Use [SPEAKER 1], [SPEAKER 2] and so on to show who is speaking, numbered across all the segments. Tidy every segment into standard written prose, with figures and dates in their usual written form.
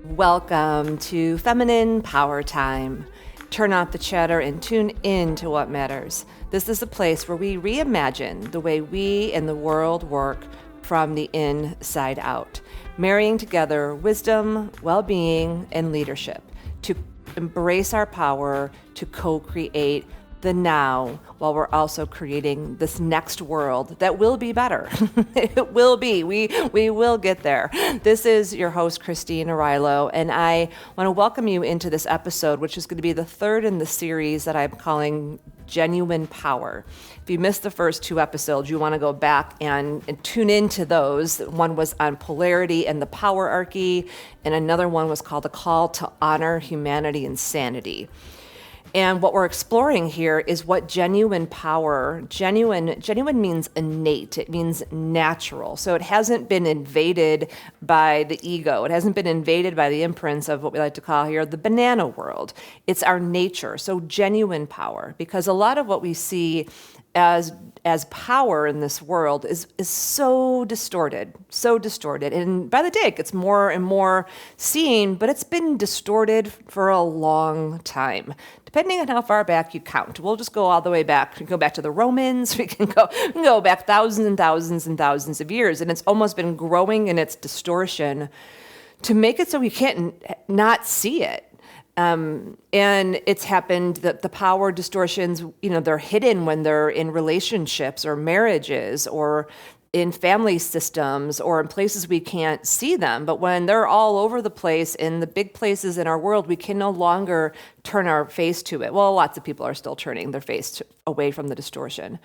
[SPEAKER 1] Welcome to Feminine Power Time. Turn off the chatter and tune in to what matters. This is a place where we reimagine the way we and the world work from the inside out, marrying together wisdom, well-being, and leadership to embrace our power to co-create the now, while we're also creating this next world that will be better. It will be. We will get there. This is your host, Christine Arilo, and I want to welcome you into this episode, which is going to be the third in the series that I'm calling Genuine Power. If you missed the first two episodes, you want to go back and tune into those. One was on polarity and the powerarchy, and another one was called The Call to Honor Humanity and Sanity. And what we're exploring here is what genuine power, genuine means innate, it means natural. So it hasn't been invaded by the ego. It hasn't been invaded by the imprints of what we like to call here the banana world. It's our nature, so genuine power. Because a lot of what we see as power in this world is so distorted. And by the day, it gets more and more seen, but it's been distorted for a long time, depending on how far back you count. We'll just go all the way back. We can go back to the Romans. We can go back thousands and thousands and thousands of years, and it's almost been growing in its distortion to make it so we can't not see it. And it's happened that the power distortions, they're hidden when they're in relationships or marriages or in family systems or in places we can't see them. But when they're all over the place in the big places in our world, we can no longer turn our face to it. Well, lots of people are still turning their face away from the distortion.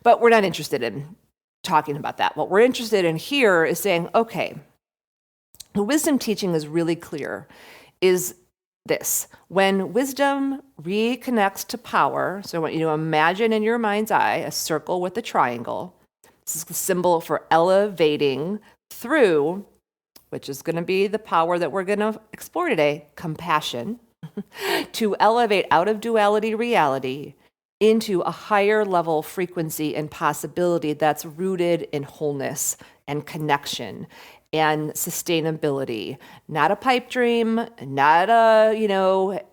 [SPEAKER 1] But we're not interested in talking about that. What we're interested in here is saying, okay, the wisdom teaching is really clear, is this: when wisdom reconnects to power, so I want you to imagine in your mind's eye a circle with a triangle. This is the symbol for elevating through, which is going to be the power that we're going to explore today, compassion, to elevate out of duality reality into a higher level frequency and possibility that's rooted in wholeness and connection and sustainability. Not a pipe dream, not a,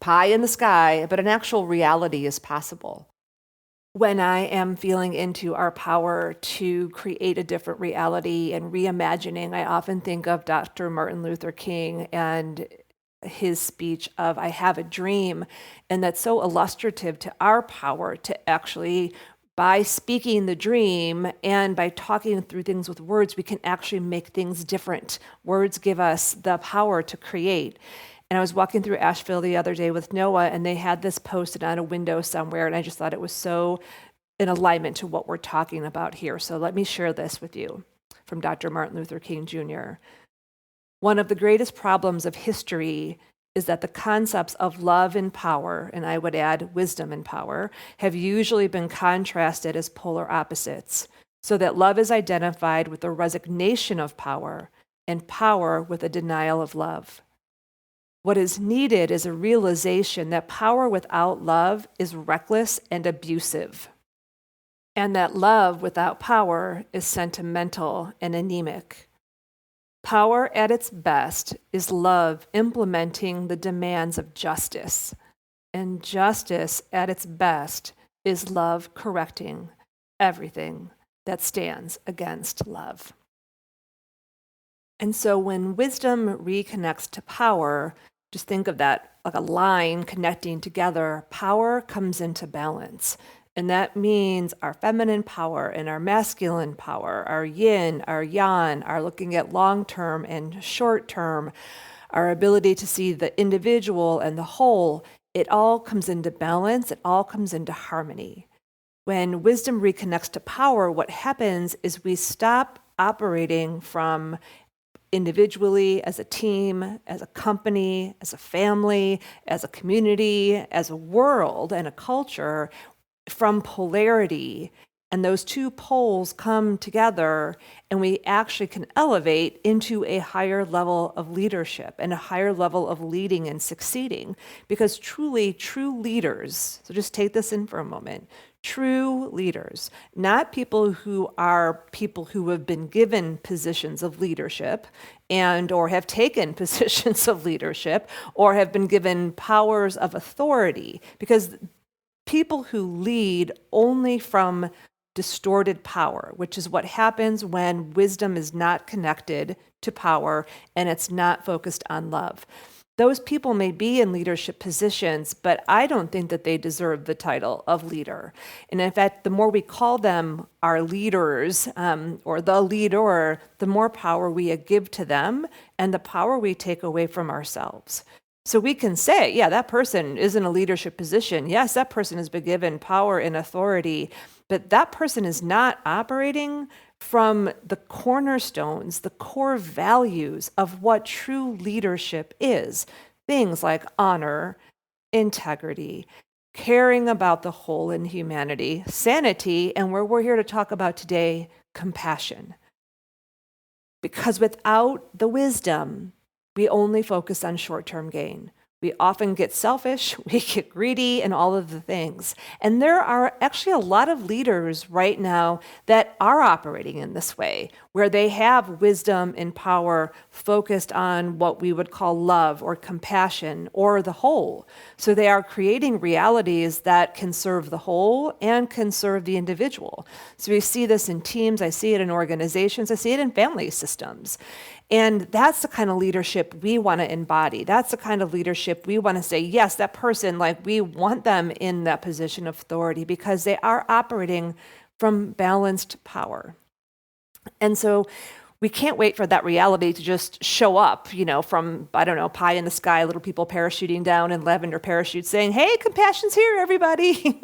[SPEAKER 1] pie in the sky, but an actual reality is possible. When I am feeling into our power to create a different reality and reimagining, I often think of Dr. Martin Luther King and his speech of "I have a dream," and that's so illustrative to our power to actually, by speaking the dream and by talking through things with words, we can actually make things different. Words give us the power to create. And I was walking through Asheville the other day with Noah, and they had this posted on a window somewhere, and I just thought it was so in alignment to what we're talking about here. So let me share this with you from Dr. Martin Luther King Jr. One of the greatest problems of history is that the concepts of love and power, and I would add wisdom and power, have usually been contrasted as polar opposites, so that love is identified with the resignation of power and power with a denial of love. What is needed is a realization that power without love is reckless and abusive, and that love without power is sentimental and anemic. Power at its best is love implementing the demands of justice, and justice at its best is love correcting everything that stands against love. And so when wisdom reconnects to power, just think of that like a line connecting together. Power comes into balance. And that means our feminine power and our masculine power, our yin, our yang, our looking at long-term and short-term, our ability to see the individual and the whole, it all comes into balance. It all comes into harmony. When wisdom reconnects to power, what happens is we stop operating from individually, as a team, as a company, as a family, as a community, as a world and a culture, from polarity, and those two poles come together, and we actually can elevate into a higher level of leadership and a higher level of leading and succeeding. Because truly, true leaders, so just take this in for a moment, True leaders, not people who have been given positions of leadership and or have taken positions of leadership or have been given powers of authority, because people who lead only from distorted power, which is what happens when wisdom is not connected to power and it's not focused on love. Those people may be in leadership positions, but I don't think that they deserve the title of leader. And in fact, the more we call them our leaders or the leader, the more power we give to them and the power we take away from ourselves. So we can say, yeah, that person is in a leadership position. Yes, that person has been given power and authority, but that person is not operating from the cornerstones, the core values of what true leadership is. Things like honor, integrity, caring about the whole in humanity, sanity, and where we're here to talk about today, compassion. Because without the wisdom, we only focus on short-term gain. We often get selfish, we get greedy, and all of the things. And there are actually a lot of leaders right now that are operating in this way, where they have wisdom and power focused on what we would call love or compassion or the whole. So they are creating realities that can serve the whole and can serve the individual. So we see this in teams, I see it in organizations, I see it in family systems. And that's the kind of leadership we want to embody. That's the kind of leadership we want to say, yes, that person, like we want them in that position of authority because they are operating from balanced power. And so we can't wait for that reality to just show up, from, I don't know, pie in the sky, little people parachuting down in lavender parachutes saying, hey, compassion's here, everybody.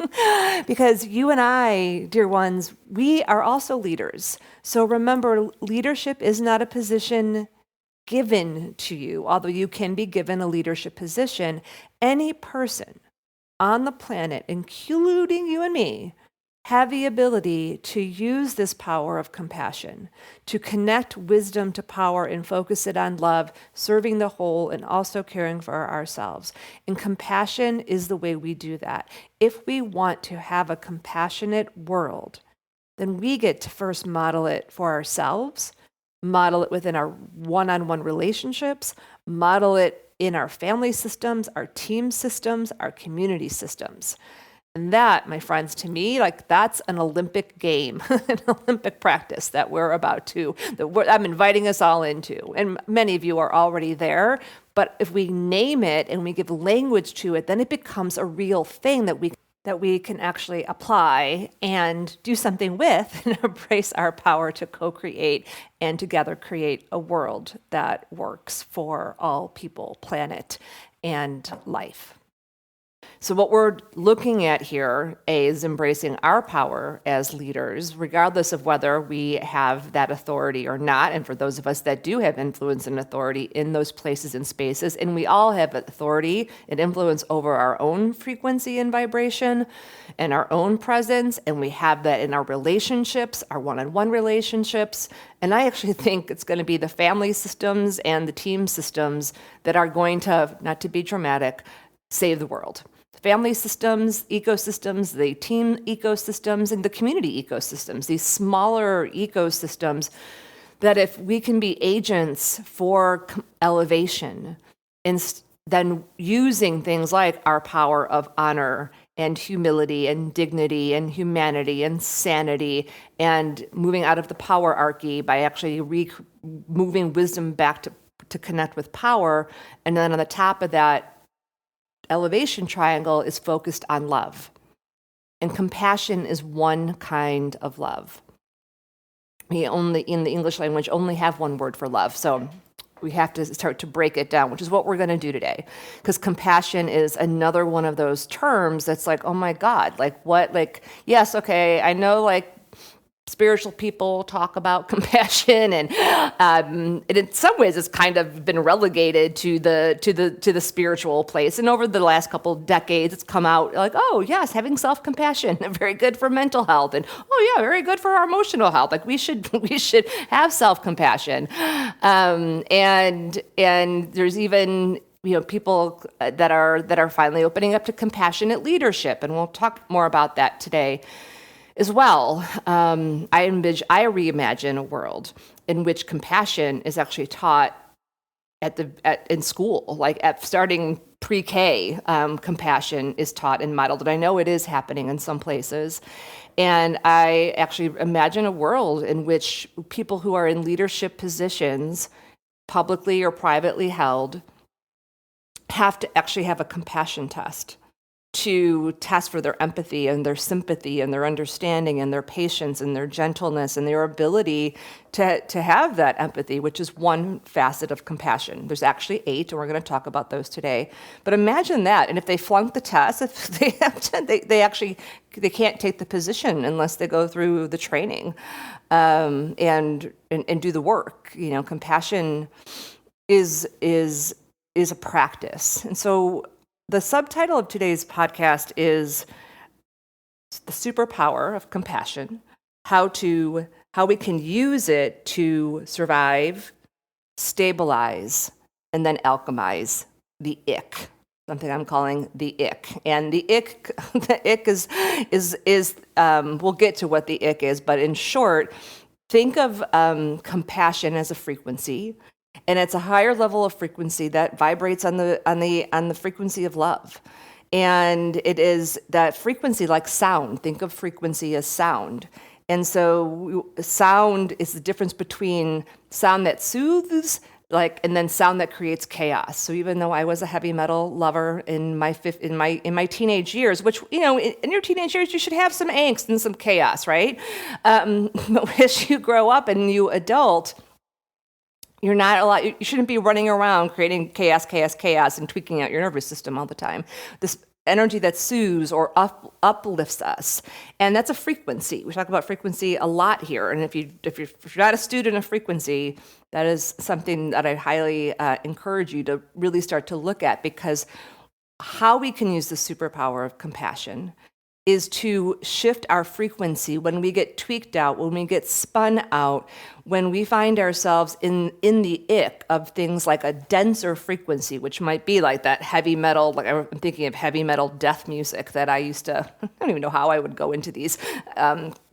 [SPEAKER 1] Because you and I, dear ones, we are also leaders. So remember, leadership is not a position given to you, although you can be given a leadership position. Any person on the planet, including you and me, have the ability to use this power of compassion, to connect wisdom to power and focus it on love, serving the whole, and also caring for ourselves. And compassion is the way we do that. If we want to have a compassionate world, then we get to first model it for ourselves, model it within our one-on-one relationships, model it in our family systems, our team systems, our community systems. And that, my friends, to me, that's an Olympic game, an Olympic practice that I'm inviting us all into. And many of you are already there. But if we name it and we give language to it, then it becomes a real thing that we can actually apply and do something with and embrace our power to co-create and together create a world that works for all people, planet, and life. So what we're looking at here is embracing our power as leaders, regardless of whether we have that authority or not. And for those of us that do have influence and authority in those places and spaces, and we all have authority and influence over our own frequency and vibration and our own presence, and we have that in our relationships, our one-on-one relationships. And I actually think it's going to be the family systems and the team systems that are going to, not to be dramatic, save the world. Family systems, ecosystems, the team ecosystems, and the community ecosystems, these smaller ecosystems that if we can be agents for elevation, and then using things like our power of honor and humility and dignity and humanity and sanity and moving out of the powerarchy by actually moving wisdom back to connect with power. And then on the top of that, elevation triangle is focused on love. And compassion is one kind of love. We only, in the English language, only have one word for love. So we have to start to break it down, which is what we're going to do today. Because compassion is another one of those terms that's like, oh my God, yes, okay, I know spiritual people talk about compassion, and in some ways it's kind of been relegated to the spiritual place. And over the last couple of decades, it's come out like, oh yes, having self-compassion, very good for mental health, and oh yeah, very good for our emotional health. We should have self-compassion, and there's even people that are finally opening up to compassionate leadership, and we'll talk more about that today as well. I reimagine a world in which compassion is actually taught in school, like at starting pre-K. Compassion is taught and modeled, and I know it is happening in some places. And I actually imagine a world in which people who are in leadership positions, publicly or privately held, have to actually have a compassion test to test for their empathy and their sympathy and their understanding and their patience and their gentleness and their ability to have that empathy, which is one facet of compassion. There's actually 8, and we're going to talk about those today. But imagine that, and if they flunk the test, if they have to, they can't take the position unless they go through the training and do the work. Compassion is a practice, and so the subtitle of today's podcast is The Superpower of Compassion, how we can use it to survive, stabilize, and then alchemize the ick, something I'm calling the ick. And the ick is we'll get to what the ick is, but in short, think of compassion as a frequency. And it's a higher level of frequency that vibrates on the frequency of love. And it is that frequency like sound. Think of frequency as sound. And so sound is the difference between sound that soothes, and then sound that creates chaos. So even though I was a heavy metal lover in my teenage years, which in your teenage years you should have some angst and some chaos, right? But as you grow up and you adult, you're not allowed. You shouldn't be running around creating chaos, and tweaking out your nervous system all the time. This energy that soothes or uplifts us, and that's a frequency. We talk about frequency a lot here. And if you're not a student of frequency, that is something that I highly encourage you to really start to look at, because how we can use the superpower of compassion is to shift our frequency when we get tweaked out, when we get spun out, when we find ourselves in the ick of things like a denser frequency, which might be like that heavy metal, like I'm thinking of heavy metal death music that I used to, I don't even know how I would go into these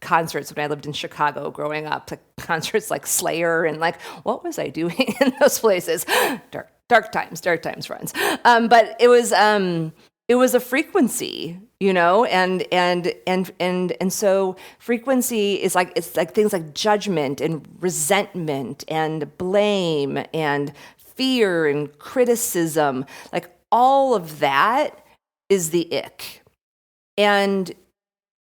[SPEAKER 1] concerts when I lived in Chicago growing up, like concerts like Slayer, and like, what was I doing in those places? Dark times, friends. But it was a frequency, and so frequency is it's like things like judgment and resentment and blame and fear and criticism, like all of that is the ick. And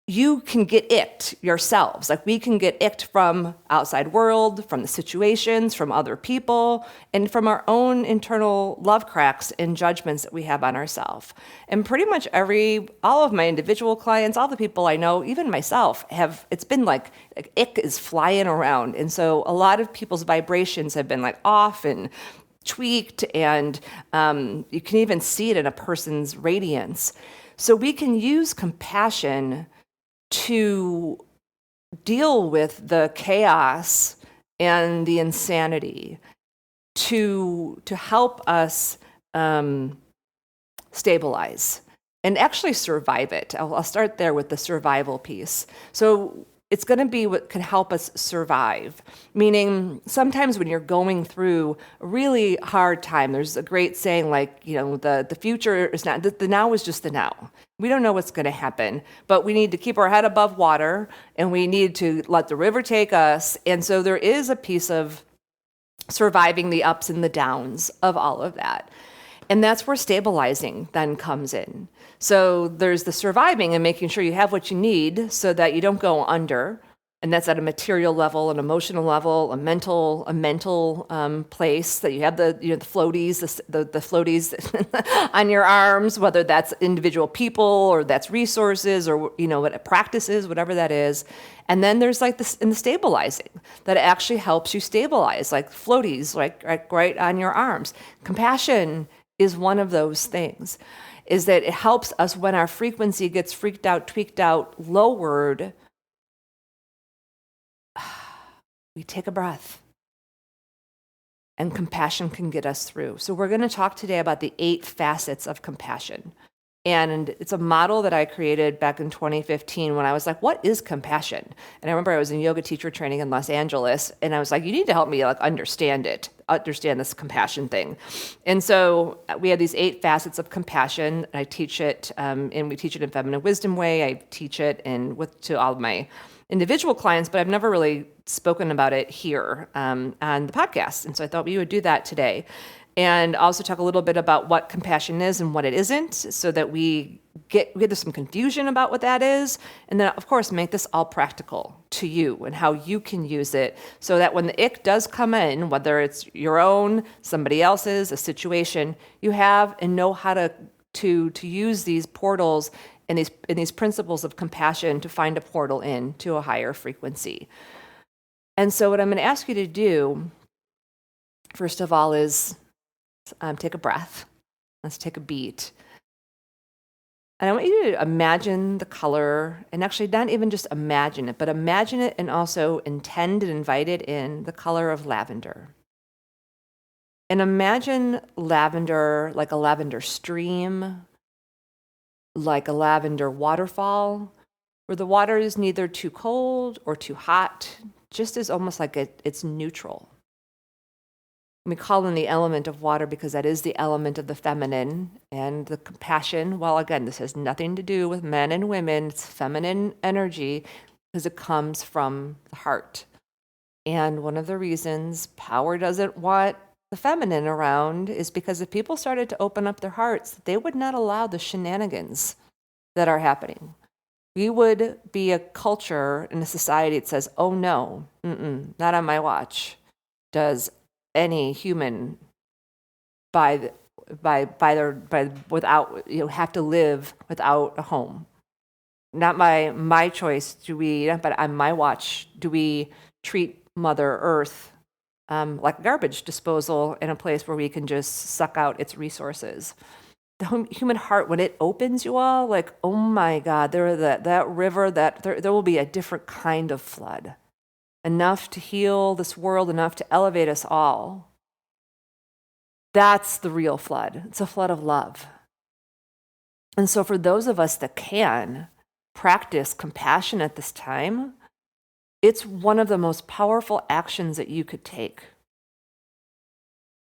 [SPEAKER 1] you can get icked yourselves. Like we can get icked from outside world, from the situations, from other people, and from our own internal love cracks and judgments that we have on ourselves. And pretty much all of my individual clients, all the people I know, even myself, it's been like ick is flying around. And so a lot of people's vibrations have been like off and tweaked, and you can even see it in a person's radiance. So we can use compassion to deal with the chaos and the insanity, to help us stabilize and actually survive it. I'll start there with the survival piece. So it's going to be what can help us survive, meaning sometimes when you're going through a really hard time, there's a great saying like, the future is not, the now is just the now. We don't know what's going to happen, but we need to keep our head above water, and we need to let the river take us. And so there is a piece of surviving the ups and the downs of all of that. And that's where stabilizing then comes in. So there's the surviving and making sure you have what you need so that you don't go under. And that's at a material level, an emotional level, a mental place, that you have the floaties, the floaties on your arms, whether that's individual people or that's resources or what practices, whatever that is. And then there's like this in the stabilizing that actually helps you stabilize, like floaties, like right on your arms. Compassion is one of those things, is that it helps us when our frequency gets freaked out, tweaked out, lowered. We take a breath and compassion can get us through. So we're going to talk today about the 8 facets of compassion. And it's a model that I created back in 2015 when I was like, what is compassion? And I remember I was in yoga teacher training in Los Angeles, and I was like, you need to help me understand this compassion thing. And so we have these 8 facets of compassion. I teach it, and we teach it in Feminine Wisdom Way. I teach it to all of my individual clients, but I've never really spoken about it here on the podcast. And so I thought we would do that today. And also talk a little bit about what compassion is and what it isn't, so that we get some confusion about what that is. And then, of course, make this all practical to you and how you can use it, so that when the ick does come in, whether it's your own, somebody else's, a situation, you have and know how to use these portals and these principles of compassion to find a portal in to a higher frequency. And so what I'm going to ask you to do, first of all, is take a breath. Let's take a beat. And I want you to imagine the color, and actually not even just imagine it, but imagine it and also intend and invite it in the color of lavender. And imagine lavender like a lavender stream, like a lavender waterfall, where the water is neither too cold or too hot, just as almost like it's neutral. We call in the element of water because that is the element of the feminine, and the compassion. Well, again, this has nothing to do with men and women. It's feminine energy because it comes from the heart. And one of the reasons power doesn't want the feminine around is because if people started to open up their hearts, they would not allow the shenanigans that are happening. We would be a culture and a society that says, oh no, not on my watch does any human without, have to live without a home. Not my choice. But on my watch, do we treat Mother Earth like garbage disposal in a place where we can just suck out its resources? The human heart, when it opens, you all, like, oh my God, that river, there will be a different kind of flood. Enough to heal this world, enough to elevate us all. That's the real flood. It's a flood of love. And so for those of us that can practice compassion at this time, it's one of the most powerful actions that you could take.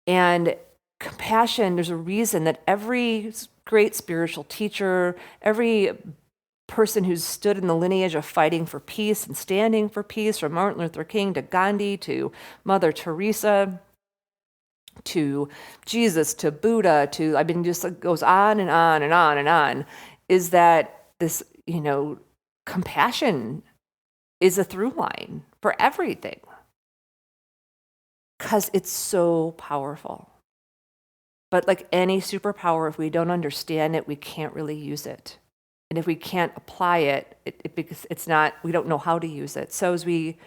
[SPEAKER 1] And compassion, there's a reason that every great spiritual teacher, every person who's stood in the lineage of fighting for peace and standing for peace, from Martin Luther King to Gandhi to Mother Teresa to Jesus to Buddha to, just like goes on and on and on and on, is that this, compassion is a through line for everything because it's so powerful. But like any superpower, if we don't understand it, we can't really use it. And if we can't apply it, because it's not, we don't know how to use it. So as we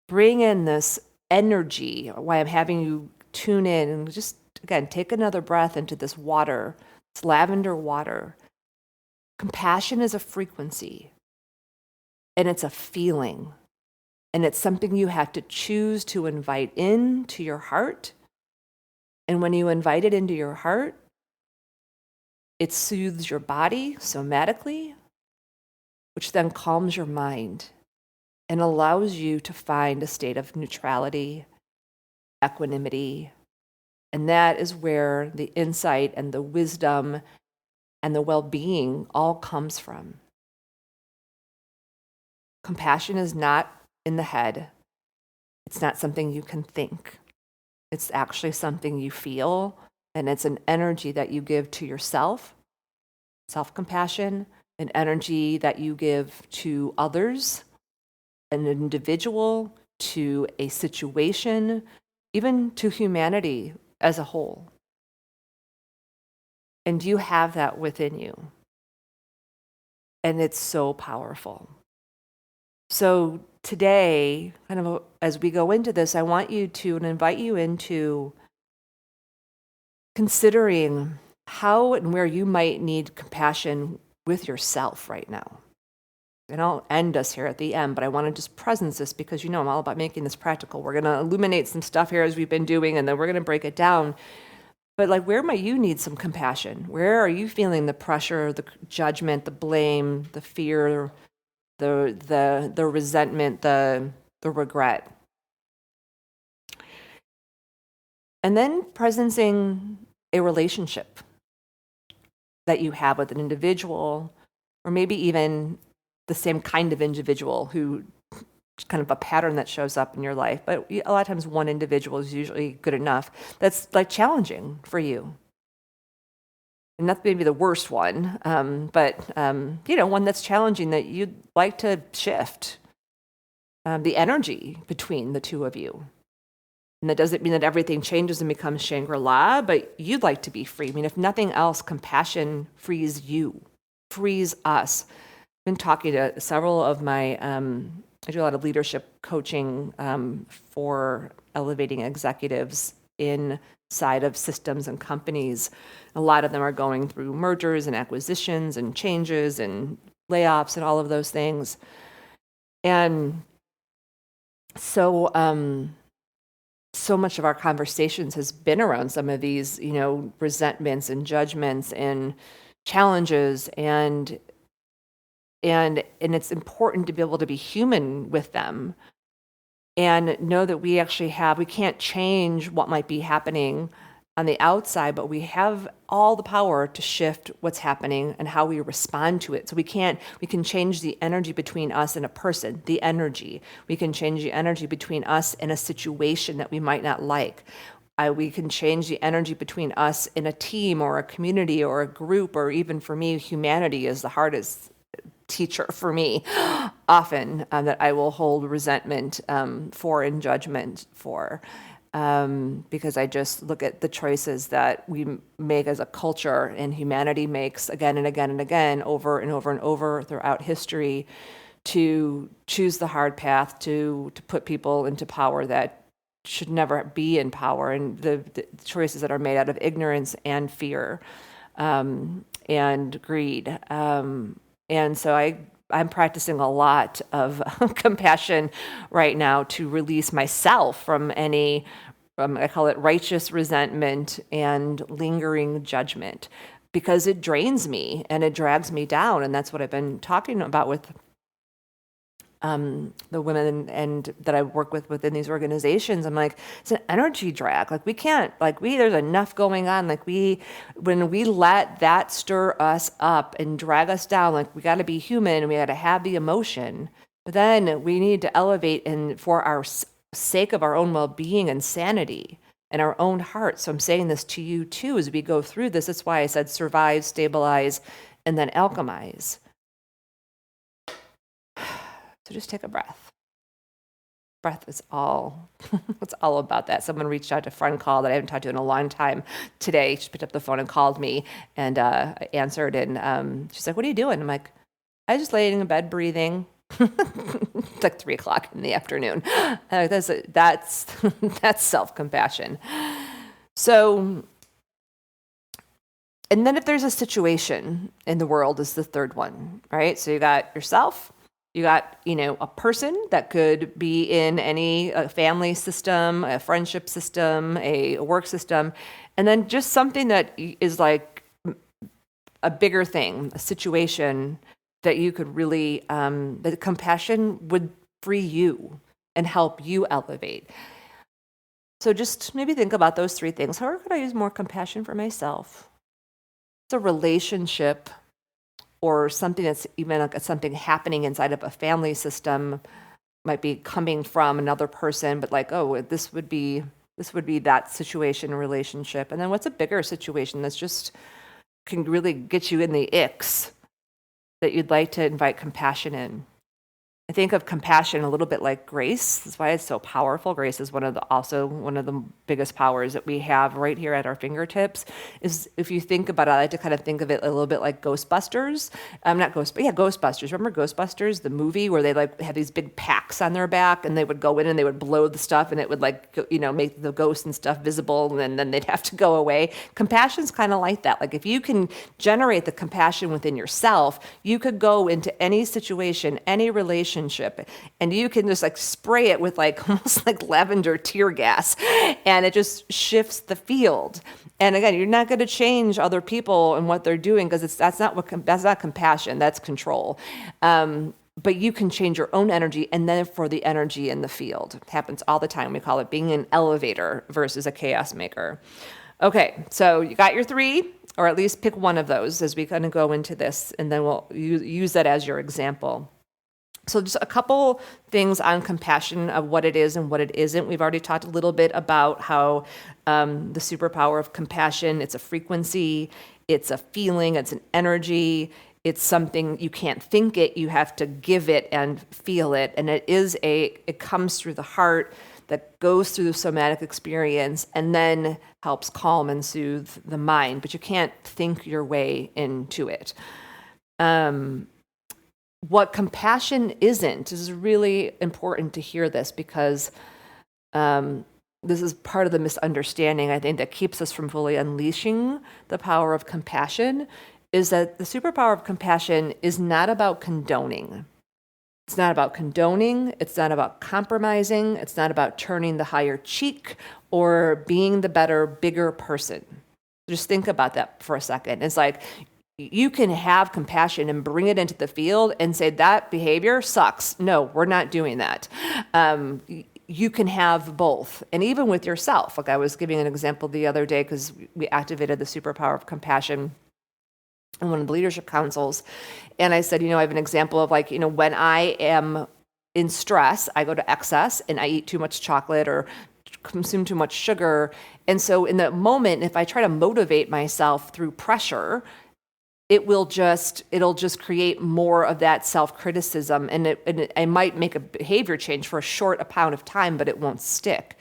[SPEAKER 1] bring in this energy, why I'm having you tune in and just, again, take another breath into this water, this lavender water. Compassion is a frequency, and it's a feeling, and it's something you have to choose to invite into your heart. And when you invite it into your heart, it soothes your body somatically, which then calms your mind and allows you to find a state of neutrality, equanimity. And that is where the insight and the wisdom and the well-being all comes from. Compassion is not in the head. It's not something you can think. It's actually something you feel, and it's an energy that you give to yourself, self-compassion, an energy that you give to others, an individual, to a situation, even to humanity as a whole. And you have that within you. And it's so powerful. So today, as we go into this, I want you to and invite you into considering how and where you might need compassion with yourself right now. and I'll end us here at the end, but I want to just presence this because I'm all about making this practical. We're going to illuminate some stuff here as we've been doing, and then we're going to break it down. But like, where might you need some compassion? Where are you feeling the pressure, the judgment, the blame, the fear, the resentment, the regret? And then presencing a relationship that you have with an individual, or maybe even the same kind of individual who kind of a pattern that shows up in your life. But a lot of times one individual is usually good enough. That's like challenging for you. And that's maybe the worst one, but one that's challenging that you'd like to shift the energy between the two of you. And that doesn't mean that everything changes and becomes Shangri-La, but you'd like to be free. I mean, if nothing else, compassion frees you, frees us. I've been talking to several of my, I do a lot of leadership coaching for elevating executives inside of systems and companies. A lot of them are going through mergers and acquisitions and changes and layoffs and all of those things. And so much of our conversations has been around some of these, resentments and judgments and challenges, and it's important to be able to be human with them and know that we can't change what might be happening on the outside, but we have all the power to shift what's happening and how we respond to it. So we can change the energy between us and a person, the energy. We can change the energy between us and a situation that we might not like. We can change the energy between us in a team or a community or a group, or even for me, humanity is the hardest teacher for me often, that I will hold resentment for and judgment for. Because I just look at the choices that we make as a culture and humanity makes again and again and again, over and over and over throughout history, to choose the hard path, to put people into power that should never be in power, and the choices that are made out of ignorance and fear and greed. And so I'm practicing a lot of compassion right now to release myself from any, I call it righteous resentment and lingering judgment, because it drains me and it drags me down. And that's what I've been talking about with the women and that I work with within these organizations. I'm like, it's an energy drag. Like, we can't, there's enough going on. When we let that stir us up and drag us down, we got to be human and we got to have the emotion, but then we need to elevate, and for our sake of our own well-being and sanity and our own heart. So I'm saying this to you too, as we go through this. That's why I said survive, stabilize, and then alchemize. So just take a breath. Breath is all, it's all about that. Someone reached out to a friend call that I haven't talked to in a long time today. She picked up the phone and called me, and I answered, and she's like, what are you doing? I'm like, I was just laying in bed breathing. It's like 3:00 in the afternoon. That's self-compassion. So, and then if there's a situation in the world, is the third one, right? So you got yourself. You got, a person that could be in any family system, a friendship system, a work system, and then just something that is like a bigger thing, a situation that you could really, the compassion would free you and help you elevate. So just maybe think about those three things. How could I use more compassion for myself? It's a relationship, or something that's even like something happening inside of a family system, might be coming from another person, but this would be that situation, relationship. And then what's a bigger situation that's just can really get you in the icks that you'd like to invite compassion in? I think of compassion a little bit like grace. That's why it's so powerful. Grace is also one of the biggest powers that we have right here at our fingertips. Is if you think about it, I like to kind of think of it a little bit like Ghostbusters. Not Ghost, but yeah, Ghostbusters. Remember Ghostbusters, the movie where they like had these big packs on their back, and they would go in and they would blow the stuff, and it would like make the ghosts and stuff visible, and then they'd have to go away. Compassion's kind of like that. Like if you can generate the compassion within yourself, you could go into any situation, any relationship, and you can just like spray it with like almost like lavender tear gas, and it just shifts the field. And again, you're not going to change other people and what they're doing, because that's not compassion, that's control. But you can change your own energy, and then for the energy in the field. It happens all the time. We call it being an elevator versus a chaos maker. Okay, so you got your 3, or at least pick one of those as we kind of go into this, and then we'll use that as your example. So just a couple things on compassion, of what it is and what it isn't. We've already talked a little bit about how the superpower of compassion, it's a frequency, it's a feeling, it's an energy, it's something you can't think it, you have to give it and feel it. And it comes through the heart, that goes through the somatic experience, and then helps calm and soothe the mind. But you can't think your way into it. What compassion isn't is really important to hear this, because this is part of the misunderstanding, I think, that keeps us from fully unleashing the power of compassion, is that the superpower of compassion is not about condoning. It's not about condoning. It's not about compromising. It's not about turning the higher cheek or being the better, bigger person. Just think about that for a second. It's like, you can have compassion and bring it into the field and say that behavior sucks. No, we're not doing that. You can have both. And even with yourself, like I was giving an example the other day, because we activated the superpower of compassion in one of the leadership councils. And I said, I have an example of like, when I am in stress, I go to excess and I eat too much chocolate or consume too much sugar. And so in that moment, if I try to motivate myself through pressure, it'll just create more of that self-criticism, and I might make a behavior change for a short amount of time, but it won't stick.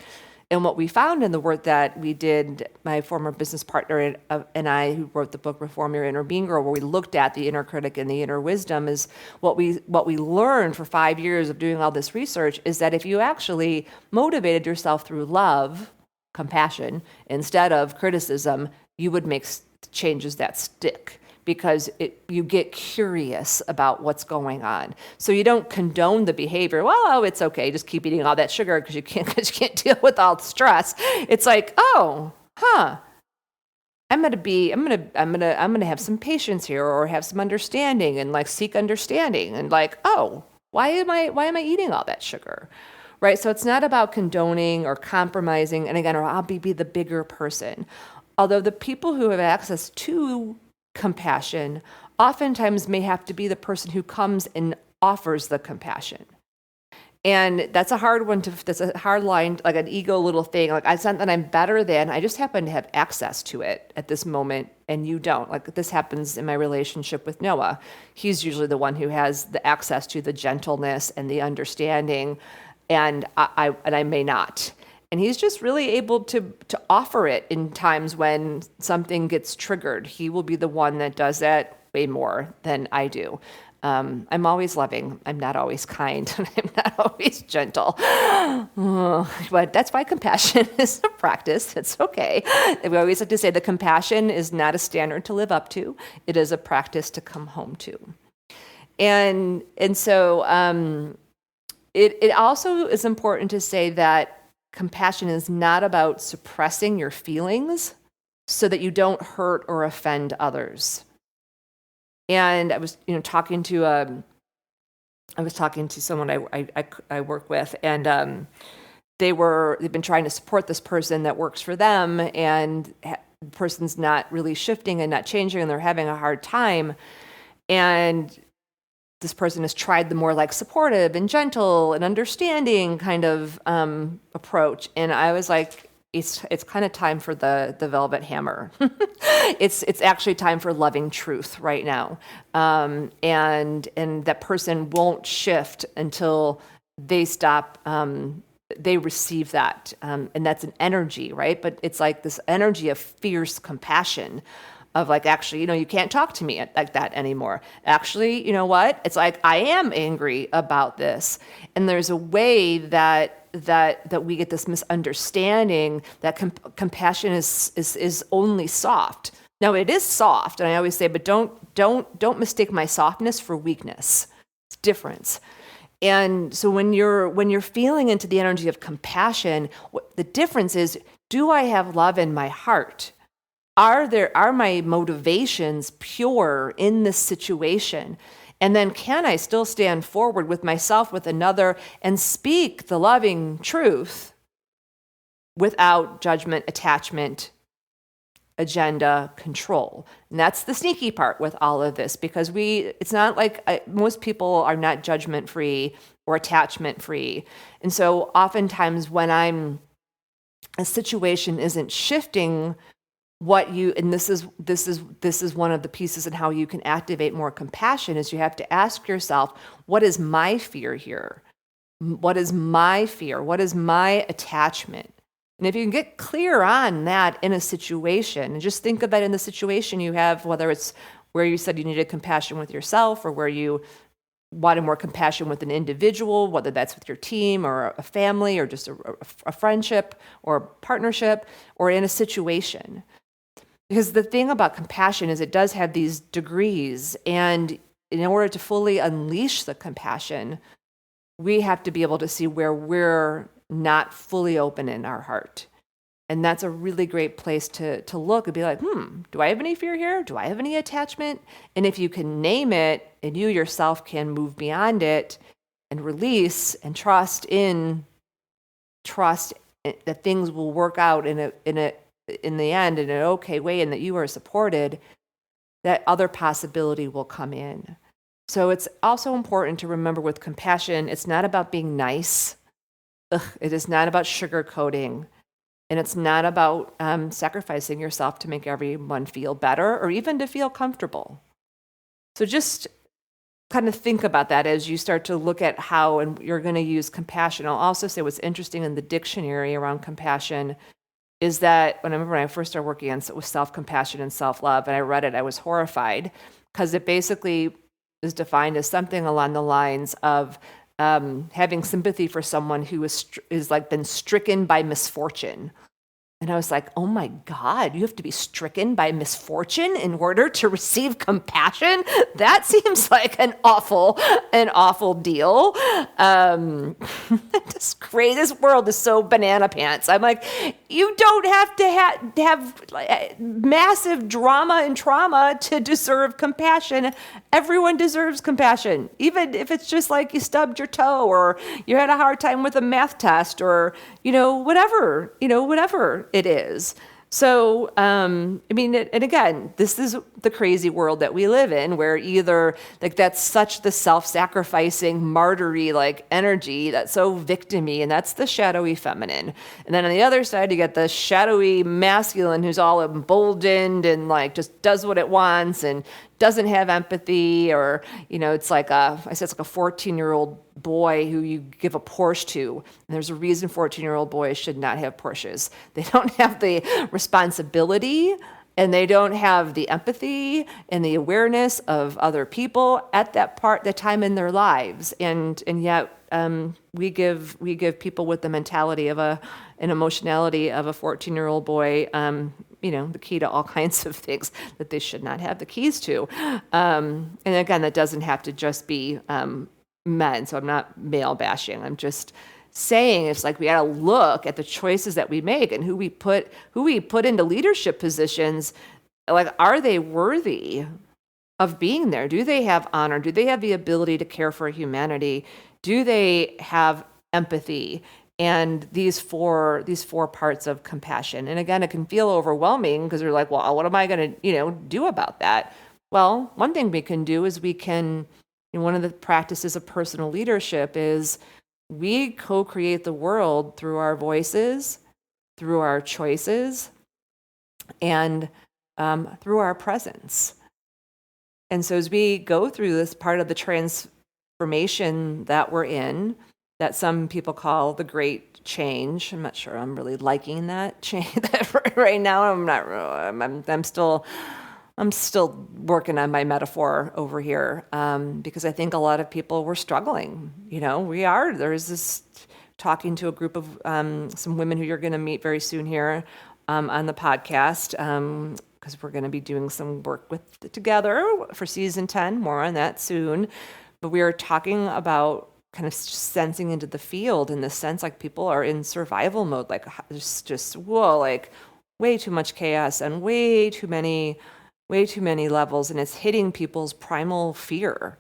[SPEAKER 1] And what we found in the work that we did, my former business partner and I, who wrote the book Reform Your Inner Being Girl, where we looked at the inner critic and the inner wisdom, is what we learned for 5 years of doing all this research is that if you actually motivated yourself through love, compassion, instead of criticism, you would make changes that stick. Because you get curious about what's going on. So you don't condone the behavior. Well, it's okay, just keep eating all that sugar because you can't deal with all the stress. It's like, I'm gonna have some patience here, or have some understanding, and like seek understanding, and like, why am I eating all that sugar? Right? So it's not about condoning or compromising, and again, or I'll be the bigger person. Although the people who have access to compassion oftentimes may have to be the person who comes and offers the compassion. And that's a hard line, like an ego little thing. Like, it's not that I'm better than, I just happen to have access to it at this moment and you don't. Like, this happens in my relationship with Noah. He's usually the one who has the access to the gentleness and the understanding, and I may not. And he's just really able to offer it in times when something gets triggered. He will be the one that does that way more than I do. I'm always loving. I'm not always kind. I'm not always gentle. But that's why compassion is a practice. It's okay. We always like to say that compassion is not a standard to live up to. It is a practice to come home to. And so it also is important to say that compassion is not about suppressing your feelings so that you don't hurt or offend others. And I was, talking to someone I work with, and they've been trying to support this person that works for them, and the person's not really shifting and not changing, and they're having a hard time. And this person has tried the more like supportive and gentle and understanding kind of approach. And I was like, it's kind of time for the velvet hammer. It's actually time for loving truth right now, and that person won't shift until they stop. They receive that, and that's an energy, right? But it's like this energy of fierce compassion, of like, actually, you can't talk to me like that anymore. Actually, you know what? It's like, I am angry about this. And there's a way that we get this misunderstanding that compassion is only soft. Now it is soft, and I always say, but don't mistake my softness for weakness. It's different. And so when you're feeling into the energy of compassion, the difference is, do I have love in my heart? Are my motivations pure in this situation? And then can I still stand forward with myself, with another, and speak the loving truth without judgment, attachment, agenda, control? And that's the sneaky part with all of this, because it's not like most people are not judgment free or attachment free. And so oftentimes when a situation isn't shifting, and this is one of the pieces in how you can activate more compassion, is you have to ask yourself, what is my fear here? What is my fear? What is my attachment? And if you can get clear on that in a situation, and just think of that in the situation you have, whether it's where you said you needed compassion with yourself, or where you wanted more compassion with an individual, whether that's with your team or a family or just a friendship or a partnership, or in a situation. Because the thing about compassion is it does have these degrees, and in order to fully unleash the compassion, we have to be able to see where we're not fully open in our heart. And that's a really great place to look and be like, do I have any fear here? Do I have any attachment? And if you can name it, and you yourself can move beyond it and release and trust that things will work out in the end in an okay way, and that you are supported, that other possibility will come in. So it's also important to remember with compassion, it's not about being nice. It is not about sugarcoating. And it's not about sacrificing yourself to make everyone feel better or even to feel comfortable. So just kind of think about that as you start to look at how and you're going to use compassion. I'll also say what's interesting in the dictionary around compassion is that when I first started working on with self-compassion and self-love, and I read it, I was horrified, because it basically is defined as something along the lines of having sympathy for someone who is like been stricken by misfortune. And I was like, oh my God, you have to be stricken by misfortune in order to receive compassion? That seems like an awful deal. This world is so banana pants. I'm like, you don't have to have massive drama and trauma to deserve compassion. Everyone deserves compassion, even if it's just like you stubbed your toe, or you had a hard time with a math test, or whatever it is. So, and again, this is the crazy world that we live in, where either like that's such the self-sacrificing, martyry like energy that's so victim-y, and that's the shadowy feminine. And then on the other side, you get the shadowy masculine who's all emboldened and like just does what it wants and doesn't have empathy, or it's like it's like a 14-year-old boy who you give a Porsche to, and there's a reason 14-year-old boys should not have Porsches. They don't have the responsibility, and they don't have the empathy and the awareness of other people at that time in their lives, and yet we give people with the mentality of an emotionality of a 14-year-old boy the key to all kinds of things that they should not have the keys to. And again, that doesn't have to just be men. So I'm not male bashing. I'm just saying it's like we got to look at the choices that we make and who we put into leadership positions. Like, are they worthy of being there? Do they have honor? Do they have the ability to care for humanity? Do they have empathy? And these four parts of compassion. And again, it can feel overwhelming because you're like, well, what am I going to, do about that? Well, one thing we can do is one of the practices of personal leadership is we co-create the world through our voices through our choices and through our presence. And so as we go through this part of the transformation that we're in, that some people call the great change, I'm not sure I'm really liking that change right now. I'm still working on my metaphor over here, because I think a lot of people were struggling. There's this talking to a group of some women who you're going to meet very soon here on the podcast, because we're going to be doing some work together for season 10, more on that soon. But we are talking about kind of sensing into the field in the sense like people are in survival mode, like just whoa, like way too much chaos and way too many levels, and it's hitting people's primal fear.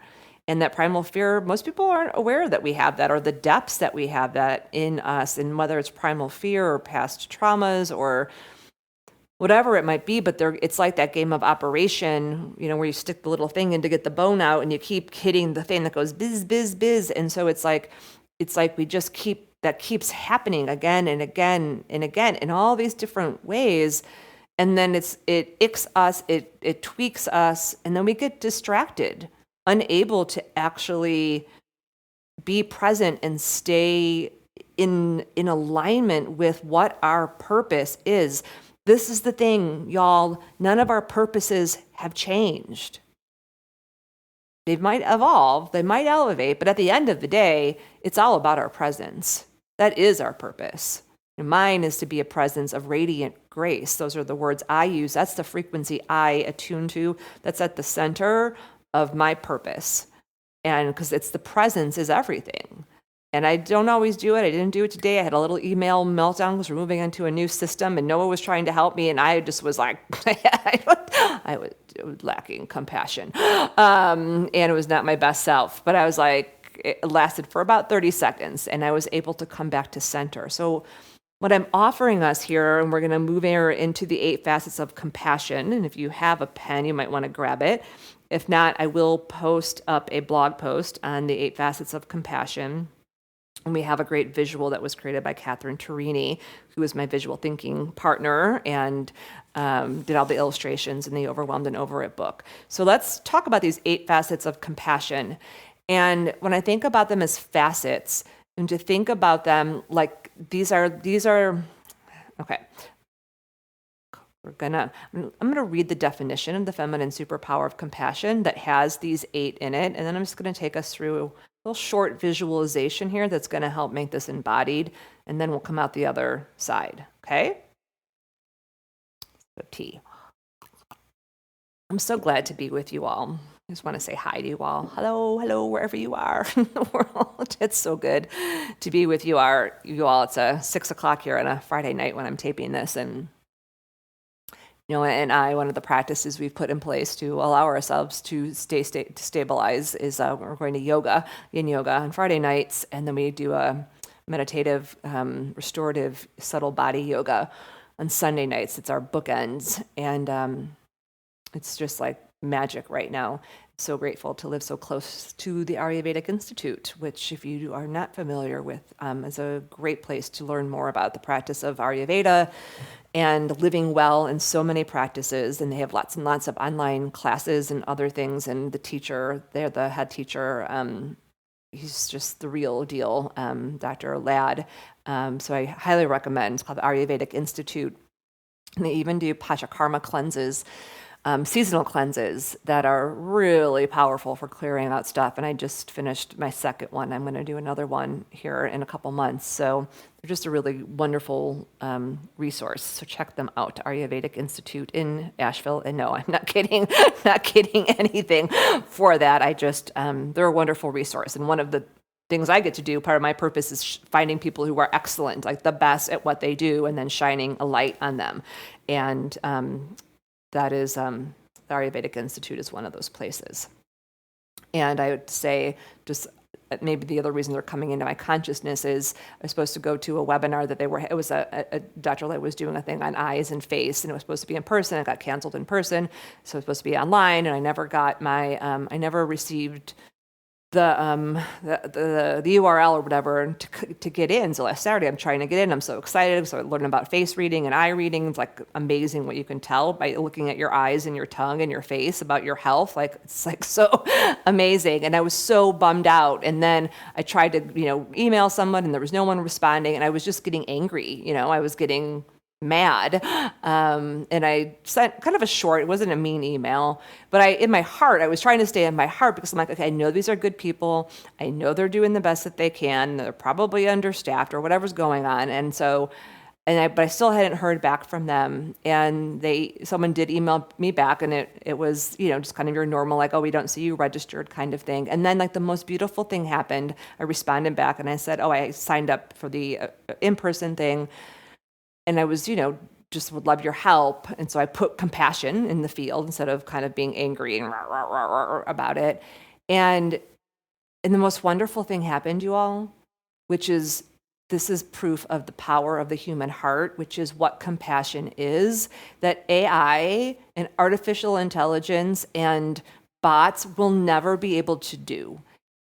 [SPEAKER 1] And that primal fear, most people aren't aware that we have that, or the depths that we have that in us, and whether it's primal fear or past traumas or whatever it might be. But it's like that game of Operation, where you stick the little thing in to get the bone out, and you keep hitting the thing that goes biz, biz, biz. And so it's like we just keeps happening again and again and again in all these different ways. And then it icks us, it tweaks us, and then we get distracted, unable to actually be present and stay in alignment with what our purpose is. This is the thing, y'all. None of our purposes have changed. They might evolve, they might elevate, but at the end of the day, it's all about our presence. That is our purpose. And mine is to be a presence of radiant grace. Those are the words I use. That's the frequency I attune to. That's at the center of my purpose. And because it's the presence is everything. And I don't always do it. I didn't do it today. I had a little email meltdown because we're moving into a new system, and Noah was trying to help me, and I just was like, I was lacking compassion. And it was not my best self. But I was like, it lasted for about 30 seconds, and I was able to come back to center. So what I'm offering us here, and we're going to move into the 8 facets of compassion. And if you have a pen, you might want to grab it. If not, I will post up a blog post on the 8 facets of compassion. And we have a great visual that was created by Catherine Turini, who is my visual thinking partner, and did all the illustrations in the Overwhelmed and Over It book. So let's talk about these 8 facets of compassion. And when I think about them as facets, and to think about them like these are okay. I'm gonna read the definition of the feminine superpower of compassion that has these 8 in it, and then I'm just gonna take us through a little short visualization here that's gonna help make this embodied, and then we'll come out the other side. Okay? So T. I'm so glad to be with you all. I just want to say hi to you all. Hello, wherever you are in the world. It's so good to be with you all. It's 6:00 here on a Friday night when I'm taping this, and one of the practices we've put in place to allow ourselves to stabilize is we're going to yin yoga on Friday nights, and then we do a meditative, restorative, subtle body yoga on Sunday nights. It's our bookends, and it's just like magic right now. So grateful to live so close to the Ayurvedic Institute, which, if you are not familiar with, is a great place to learn more about the practice of Ayurveda and living well in so many practices. And they have lots and lots of online classes and other things. And the teacher, they're the head teacher, he's just the real deal, Dr. Ladd. So I highly recommend. It's called the Ayurvedic Institute. And they even do Panchakarma cleanses, seasonal cleanses that are really powerful for clearing out stuff. And I just finished my second one. I'm going to do another one here in a couple months. So they're just a really wonderful resource. So check them out, Ayurvedic Institute in Asheville. And no, I'm not kidding, not kidding anything for that. They're a wonderful resource. And one of the things I get to do, part of my purpose, is finding people who are excellent, like the best at what they do, and then shining a light on them. And that is, the Ayurvedic Institute is one of those places. And I would say, just maybe the other reason they're coming into my consciousness is I was supposed to go to a webinar that it was a Dr. Light was doing a thing on eyes and face, and it was supposed to be in person. It got canceled in person, so it was supposed to be online, and I never got I never received the URL or whatever to get in. So last Saturday, I'm trying to get in. I'm so excited. So I'm learning about face reading and eye reading. It's like amazing what you can tell by looking at your eyes and your tongue and your face about your health. Like it's like so amazing. And I was so bummed out. And then I tried to, email someone and there was no one responding. And I was just getting angry. I was getting mad. And I sent kind of a short, it wasn't a mean email, but in my heart, I was trying to stay in my heart because I'm like, okay, I know these are good people. I know they're doing the best that they can. They're probably understaffed or whatever's going on. And so, but I still hadn't heard back from them. And someone did email me back and it was, just kind of your normal, like, oh, we don't see you registered kind of thing. And then like the most beautiful thing happened. I responded back and I said, oh, I signed up for the in-person thing. And I was, just would love your help. And so I put compassion in the field instead of kind of being angry and about it. And the most wonderful thing happened, you all, which is this is proof of the power of the human heart, which is what compassion is, that AI and artificial intelligence and bots will never be able to do,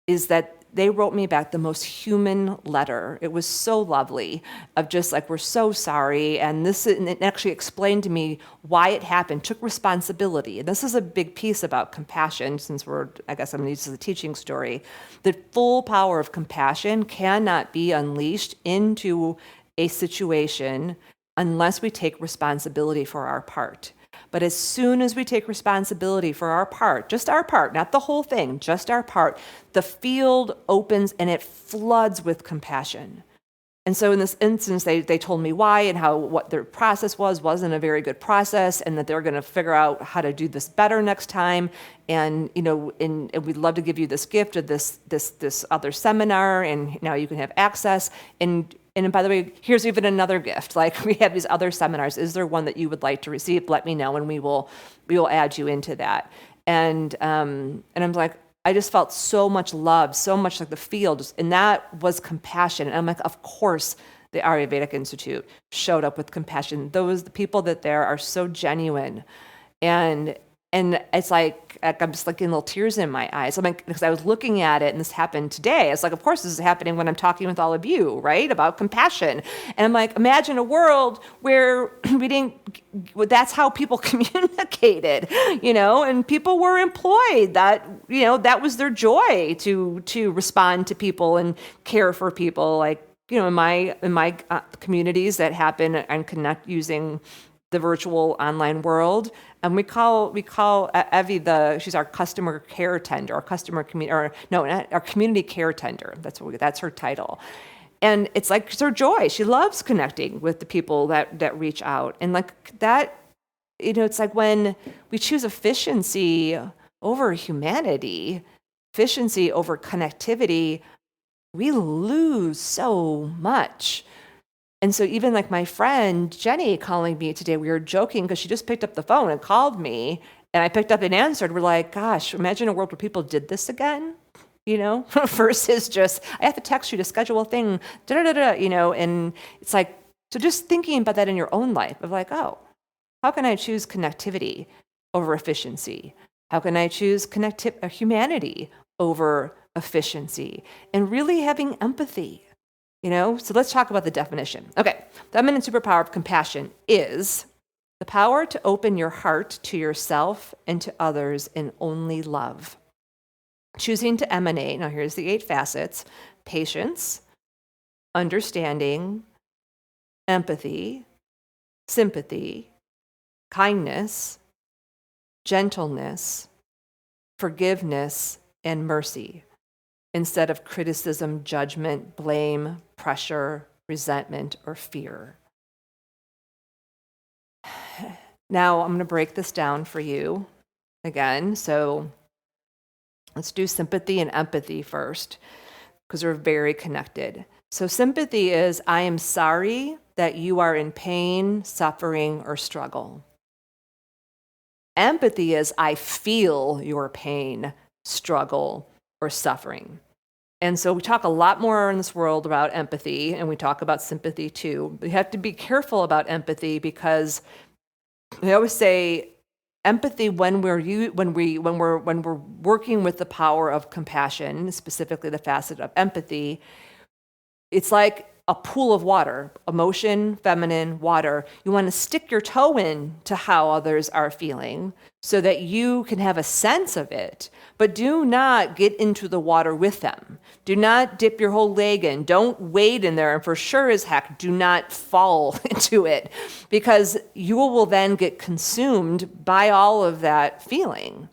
[SPEAKER 1] is that they wrote me back the most human letter. It was so lovely of just like, we're so sorry. And it actually explained to me why it happened, took responsibility. And this is a big piece about compassion, since I guess I'm gonna use this as a teaching story. The full power of compassion cannot be unleashed into a situation unless we take responsibility for our part. But as soon as we take responsibility for our part, just our part, not the whole thing, just our part, the field opens and it floods with compassion. And so in this instance, they told me why and what their process wasn't a very good process, and that they were going to figure out how to do this better next time. And and we'd love to give you this gift of this other seminar, and now you can have access. And by the way, here's even another gift. Like, we have these other seminars. Is there one that you would like to receive? Let me know, and we will add you into that. And I'm like, I just felt so much love, so much like the field, and that was compassion. And I'm like, of course, the Ayurvedic Institute showed up with compassion. The people that there are so genuine, and it's like I'm just like getting little tears in my eyes. I'm like, because I was looking at it, and this happened today. It's like, of course, this is happening when I'm talking with all of you, right, about compassion. And I'm like, imagine a world where that's how people communicated, and people were employed. That was their joy to respond to people and care for people. Like, in my communities that happen and connect using the virtual online world. And we call Evie she's our customer care tender, our community care tender. That's her title. And it's like, it's her joy. She loves connecting with the people that reach out. And like that, it's like when we choose efficiency over humanity, efficiency over connectivity, we lose so much. And so even like my friend Jenny calling me today, we were joking because she just picked up the phone and called me, and I picked up and answered. We're like, gosh, imagine a world where people did this again, versus just, I have to text you to schedule a thing, and it's like, so just thinking about that in your own life of like, oh, how can I choose connectivity over efficiency? How can I choose humanity over efficiency? And really having empathy. So let's talk about the definition. Okay, the eminent superpower of compassion is the power to open your heart to yourself and to others in only love. Choosing to emanate, now here's the 8 facets: patience, understanding, empathy, sympathy, kindness, gentleness, forgiveness, and mercy, instead of criticism, judgment, blame, pressure, resentment, or fear. Now, I'm going to break this down for you again. So let's do sympathy and empathy first, because they're very connected. So sympathy is, I am sorry that you are in pain, suffering, or struggle. Empathy is, I feel your pain, struggle, or suffering. And so we talk a lot more in this world about empathy, and we talk about sympathy too. We have to be careful about empathy because I always say empathy, when we're working with the power of compassion, specifically the facet of empathy, it's like a pool of water, emotion, feminine, water. You want to stick your toe in to how others are feeling so that you can have a sense of it, but do not get into the water with them. Do not dip your whole leg in. Don't wade in there. And for sure as heck, do not fall into it, because you will then get consumed by all of that feeling.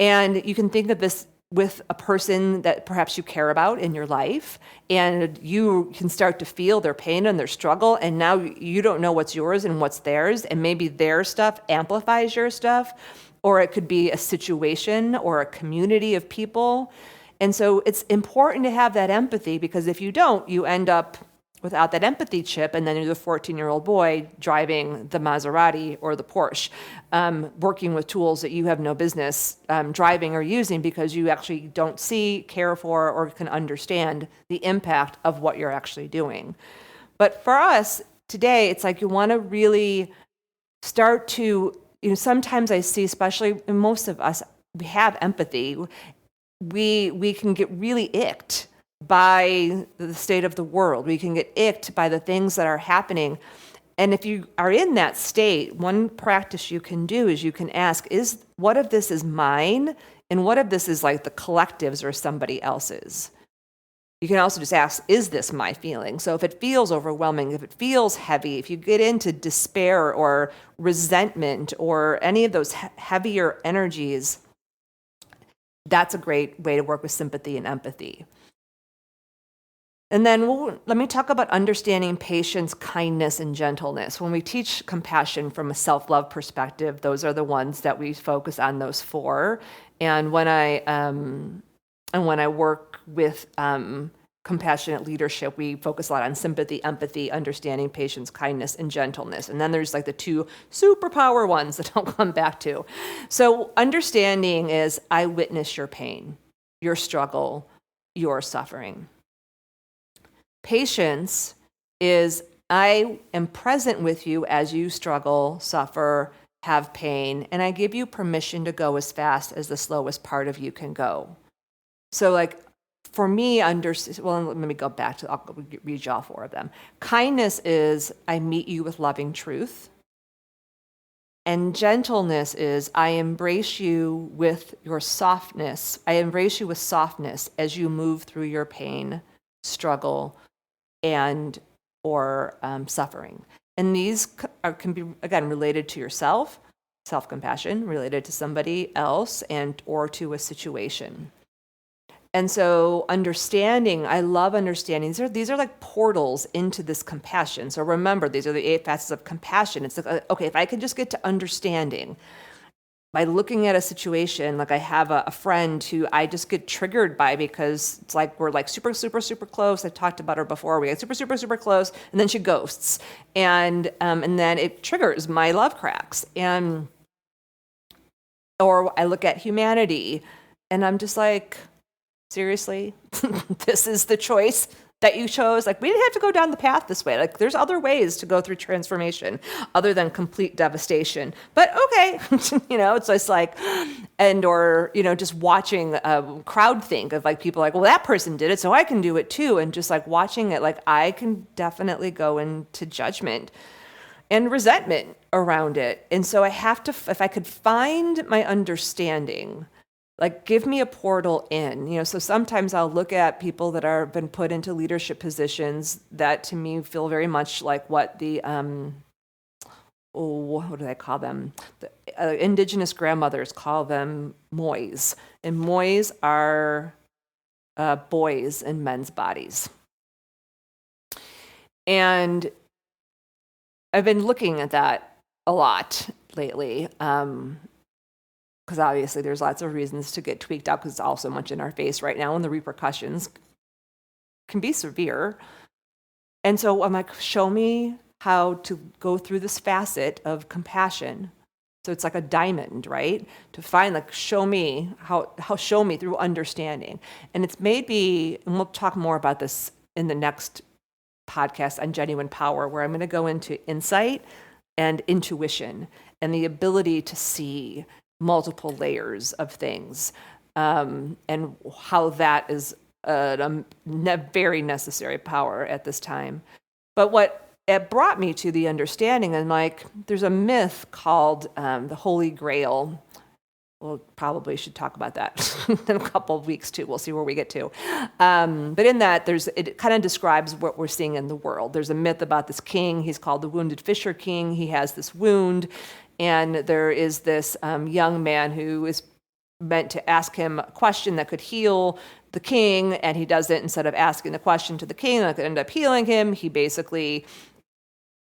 [SPEAKER 1] And you can think of this with a person that perhaps you care about in your life, and you can start to feel their pain and their struggle, and now you don't know what's yours and what's theirs, and maybe their stuff amplifies your stuff, or it could be a situation or a community of people. And so it's important to have that empathy, because if you don't, you end up without that empathy chip, and then you're the 14-year-old boy driving the Maserati or the Porsche, working with tools that you have no business driving or using, because you actually don't see, care for, or can understand the impact of what you're actually doing. But for us today, it's like you want to really start to, sometimes I see, especially in most of us, we have empathy. We can get really icked by the state of the world. We can get icked by the things that are happening. And if you are in that state, one practice you can do is you can ask, what if this is mine? And what if this is like the collective's or somebody else's? You can also just ask, is this my feeling? So if it feels overwhelming, if it feels heavy, if you get into despair or resentment or any of those heavier energies, that's a great way to work with sympathy and empathy. And then let me talk about understanding patience, kindness, and gentleness. When we teach compassion from a self-love perspective, those are the ones that we focus on, those four. And when I work with compassionate leadership, we focus a lot on sympathy, empathy, understanding, patience, kindness, and gentleness. And then there's like the two superpower ones that I'll come back to. So understanding is, I witness your pain, your struggle, your suffering. Patience is, I am present with you as you struggle, suffer, have pain, and I give you permission to go as fast as the slowest part of you can go. So like, for me, let me go back to, I'll read you all four of them. Kindness is, I meet you with loving truth. And gentleness is, I embrace you with your softness. I embrace you with softness as you move through your pain, struggle, and or suffering. And these can be, again, related to yourself, self-compassion, related to somebody else, and or to a situation. And so understanding, I love understanding. These are like portals into this compassion. So remember, these are the 8 facets of compassion. It's like, okay, if I can just get to understanding by looking at a situation, like I have a friend who I just get triggered by, because it's like we're like super, super, super close. I talked about her before. We get super, super, super close, and then she ghosts, and then it triggers my love cracks. Or I look at humanity, and I'm just like, seriously, this is the choice that you chose? Like, we didn't have to go down the path this way. Like, there's other ways to go through transformation other than complete devastation. But okay, it's just like, or just watching crowd think of like people like, well, that person did it, so I can do it too. And just like watching it, like I can definitely go into judgment and resentment around it. And so I have to, if I could find my understanding, like, give me a portal in, so sometimes I'll look at people that are been put into leadership positions that to me feel very much like what the, what do they call them? The indigenous grandmothers call them mois. And mois are boys in men's bodies. And I've been looking at that a lot lately. Because obviously there's lots of reasons to get tweaked out, because it's all so much in our face right now, and the repercussions can be severe. And so I'm like, show me how to go through this facet of compassion. So it's like a diamond, right? To find, like, show me show me through understanding. And it's maybe, and we'll talk more about this in the next podcast on genuine power, where I'm going to go into insight and intuition. and the ability to see multiple layers of things, and how that is a very necessary power at this time. But what it brought me to the understanding, and like, there's a myth called the Holy Grail. We'll probably should talk about that in a couple of weeks too. We'll see where we get to. But in that, it kind of describes what we're seeing in the world. There's a myth about this king. He's called the Wounded Fisher King. He has this wound, and there is this young man who is meant to ask him a question that could heal the king, and he does it. Instead of asking the question to the king that could end up healing him, he basically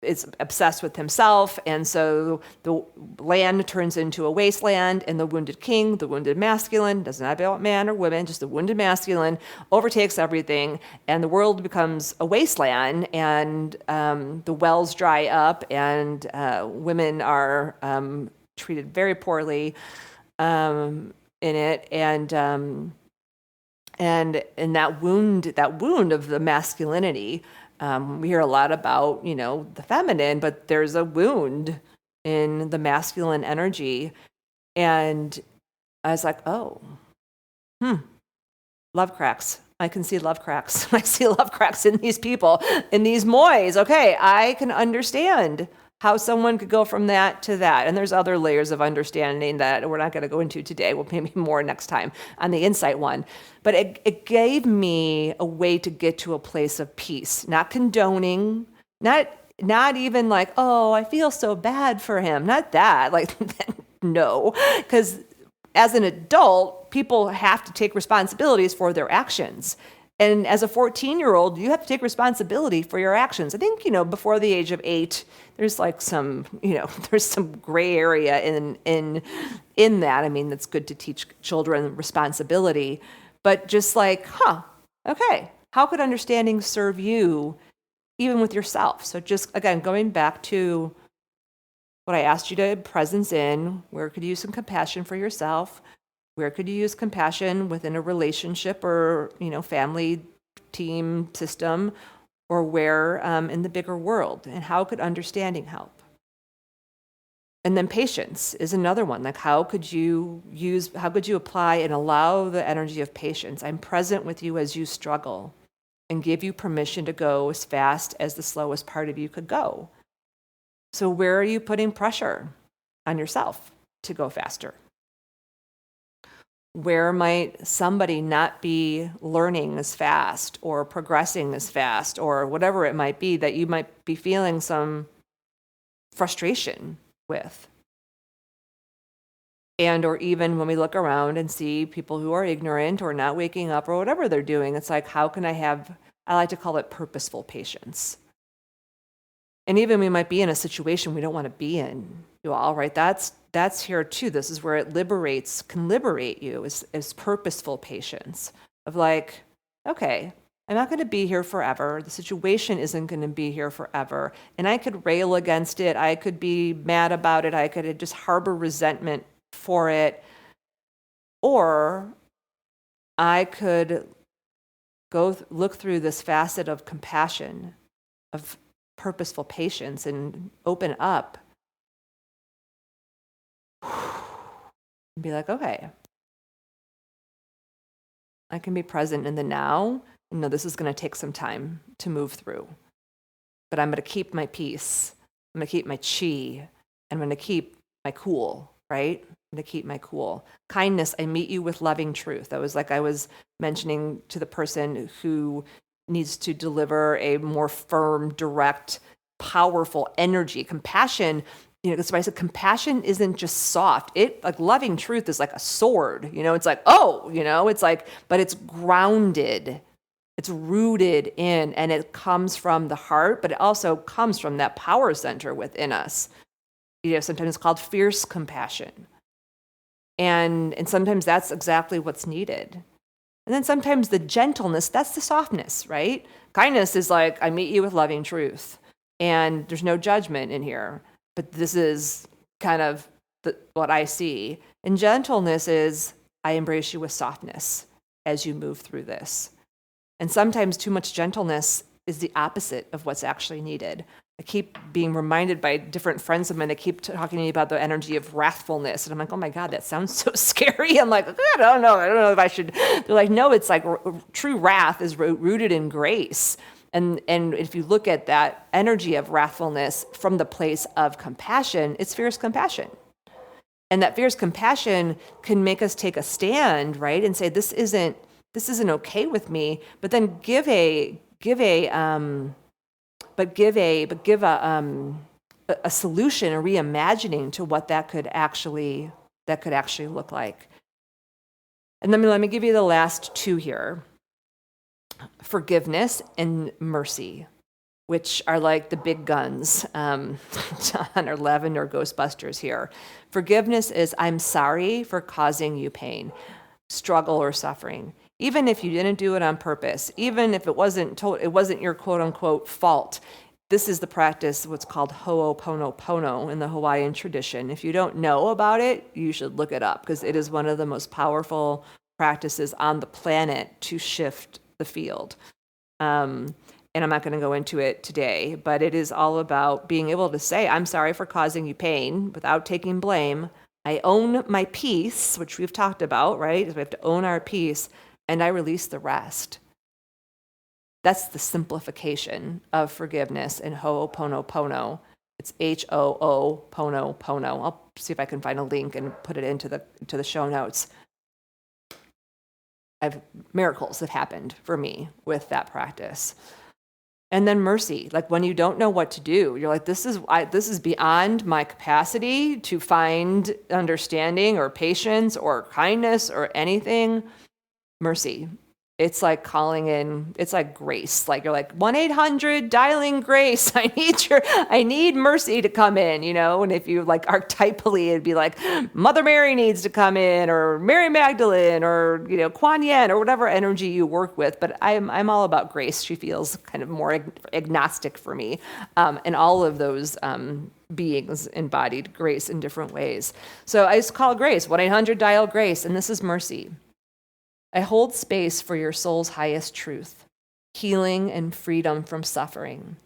[SPEAKER 1] is obsessed with himself, and so the land turns into a wasteland, and the wounded king, the wounded masculine, doesn't matter about man or women, just the wounded masculine, overtakes everything, and the world becomes a wasteland, and the wells dry up, and women are treated very poorly in it, and that wound of the masculinity. We hear a lot about, the feminine, but there's a wound in the masculine energy. And I was like, oh, love cracks. I can see love cracks. I see love cracks in these people, in these moys. Okay, I can understand how someone could go from that to that. And there's other layers of understanding that we're not going to go into today. We'll maybe more next time on the insight one. But it gave me a way to get to a place of peace, not condoning, not even like, oh, I feel so bad for him. Not that, like, no. Because as an adult, people have to take responsibilities for their actions. And as a 14-year-old, you have to take responsibility for your actions. I think, before the age of 8, there's like some, there's some gray area in that. I mean, it's good to teach children responsibility, but just like, okay, how could understanding serve you even with yourself? So just, again, going back to what I asked you to presence in, where could you use some compassion for yourself? Where could you use compassion within a relationship or, family, team, system, or where in the bigger world? And how could understanding help? And then patience is another one. Like, how could you apply and allow the energy of patience? I'm present with you as you struggle and give you permission to go as fast as the slowest part of you could go. So where are you putting pressure on yourself to go faster? Where might somebody not be learning as fast or progressing as fast or whatever it might be that you might be feeling some frustration with? And or even when we look around and see people who are ignorant or not waking up or whatever they're doing, it's like, how can I like to call it purposeful patience. And even we might be in a situation we don't want to be in, you all, right? That's here too. This is where it can liberate you, is purposeful patience of like, okay, I'm not going to be here forever. The situation isn't going to be here forever. And I could rail against it. I could be mad about it. I could just harbor resentment for it. Or I could look through this facet of compassion, of purposeful patience, and open up and be like, okay, I can be present in the now. No, this is going to take some time to move through, but I'm going to keep my peace. I'm going to keep my chi. I'm going to keep my cool, right? I'm going to keep my cool. Kindness, I meet you with loving truth. That was like I was mentioning to the person who needs to deliver a more firm, direct, powerful energy. Compassion, that's why I said compassion isn't just soft. Like loving truth is like a sword, it's like, it's like, but it's grounded. It's rooted in, and it comes from the heart, but it also comes from that power center within us. Sometimes it's called fierce compassion. And sometimes that's exactly what's needed. And then sometimes the gentleness, that's the softness, right? Kindness is like, I meet you with loving truth, and there's no judgment in here, but this is kind of what I see. And gentleness is, I embrace you with softness as you move through this. And sometimes too much gentleness is the opposite of what's actually needed. I keep being reminded by different friends of mine. They keep talking to me about the energy of wrathfulness. And I'm like, oh my God, that sounds so scary. I'm like, I don't know if I should. They're like, no, it's like true wrath is rooted in grace. And if you look at that energy of wrathfulness from the place of compassion, it's fierce compassion. And that fierce compassion can make us take a stand, right? And say, this isn't okay with me, but then give a solution, a reimagining to what that could actually look like. And then let me give you the last two here: forgiveness and mercy, which are like the big guns on our Lavender Ghostbusters here. Forgiveness is, I'm sorry for causing you pain, struggle, or suffering. Even if you didn't do it on purpose, even if it wasn't your quote unquote fault. This is the practice, what's called Ho'oponopono in the Hawaiian tradition. If you don't know about it, you should look it up, because it is one of the most powerful practices on the planet to shift the field. And I'm not going to go into it today, but it is all about being able to say, I'm sorry for causing you pain without taking blame. I own my peace, which we've talked about, right? We have to own our peace, and I release the rest. That's the simplification of forgiveness in Ho'oponopono. It's Ho'oponopono. I'll see if I can find a link and put it into the show notes. Miracles have happened for me with that practice. And then mercy, like when you don't know what to do, you're like, this is beyond my capacity to find understanding or patience or kindness or anything. Mercy. It's like calling in, it's like grace. Like you're like 1-800 dialing grace. I need mercy to come in, And if you like archetypally, it'd be like Mother Mary needs to come in, or Mary Magdalene, or Kuan Yin, or whatever energy you work with. But I'm all about grace. She feels kind of more agnostic for me, and all of those beings embodied grace in different ways. So I just call grace 1-800 dial grace, and this is mercy. I hold space for your soul's highest truth, healing and freedom from suffering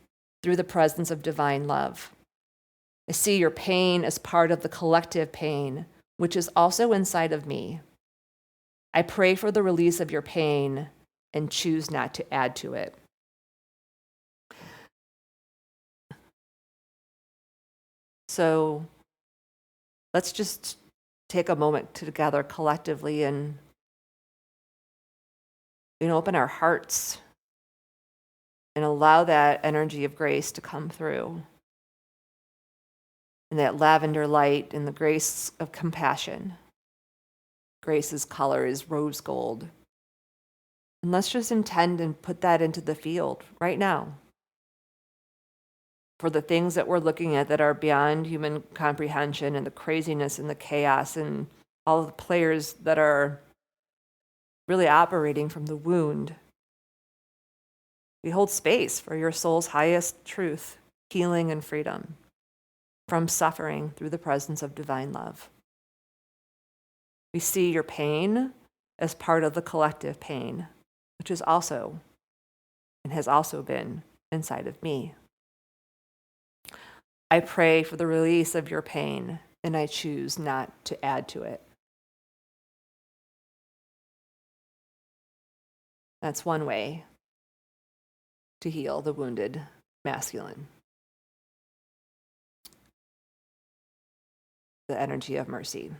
[SPEAKER 1] through the presence of divine love. I see your pain as part of the collective pain, which is also inside of me. I pray for the release of your pain and choose not to add to it. So let's just take a moment together collectively and open our hearts and allow that energy of grace to come through. And that lavender light and the grace of compassion. Grace's color is rose gold. And let's just intend and put that into the field right now. For the things that we're looking at that are beyond human comprehension, and the craziness and the chaos and all of the players that are really operating from the wound. We hold space for your soul's highest truth, healing and freedom from suffering through the presence of divine love. We see your pain as part of the collective pain, which is also and has also been inside of me. I pray for the release of your pain, and I choose not to add to it. That's one way to heal the wounded masculine. The energy of mercy.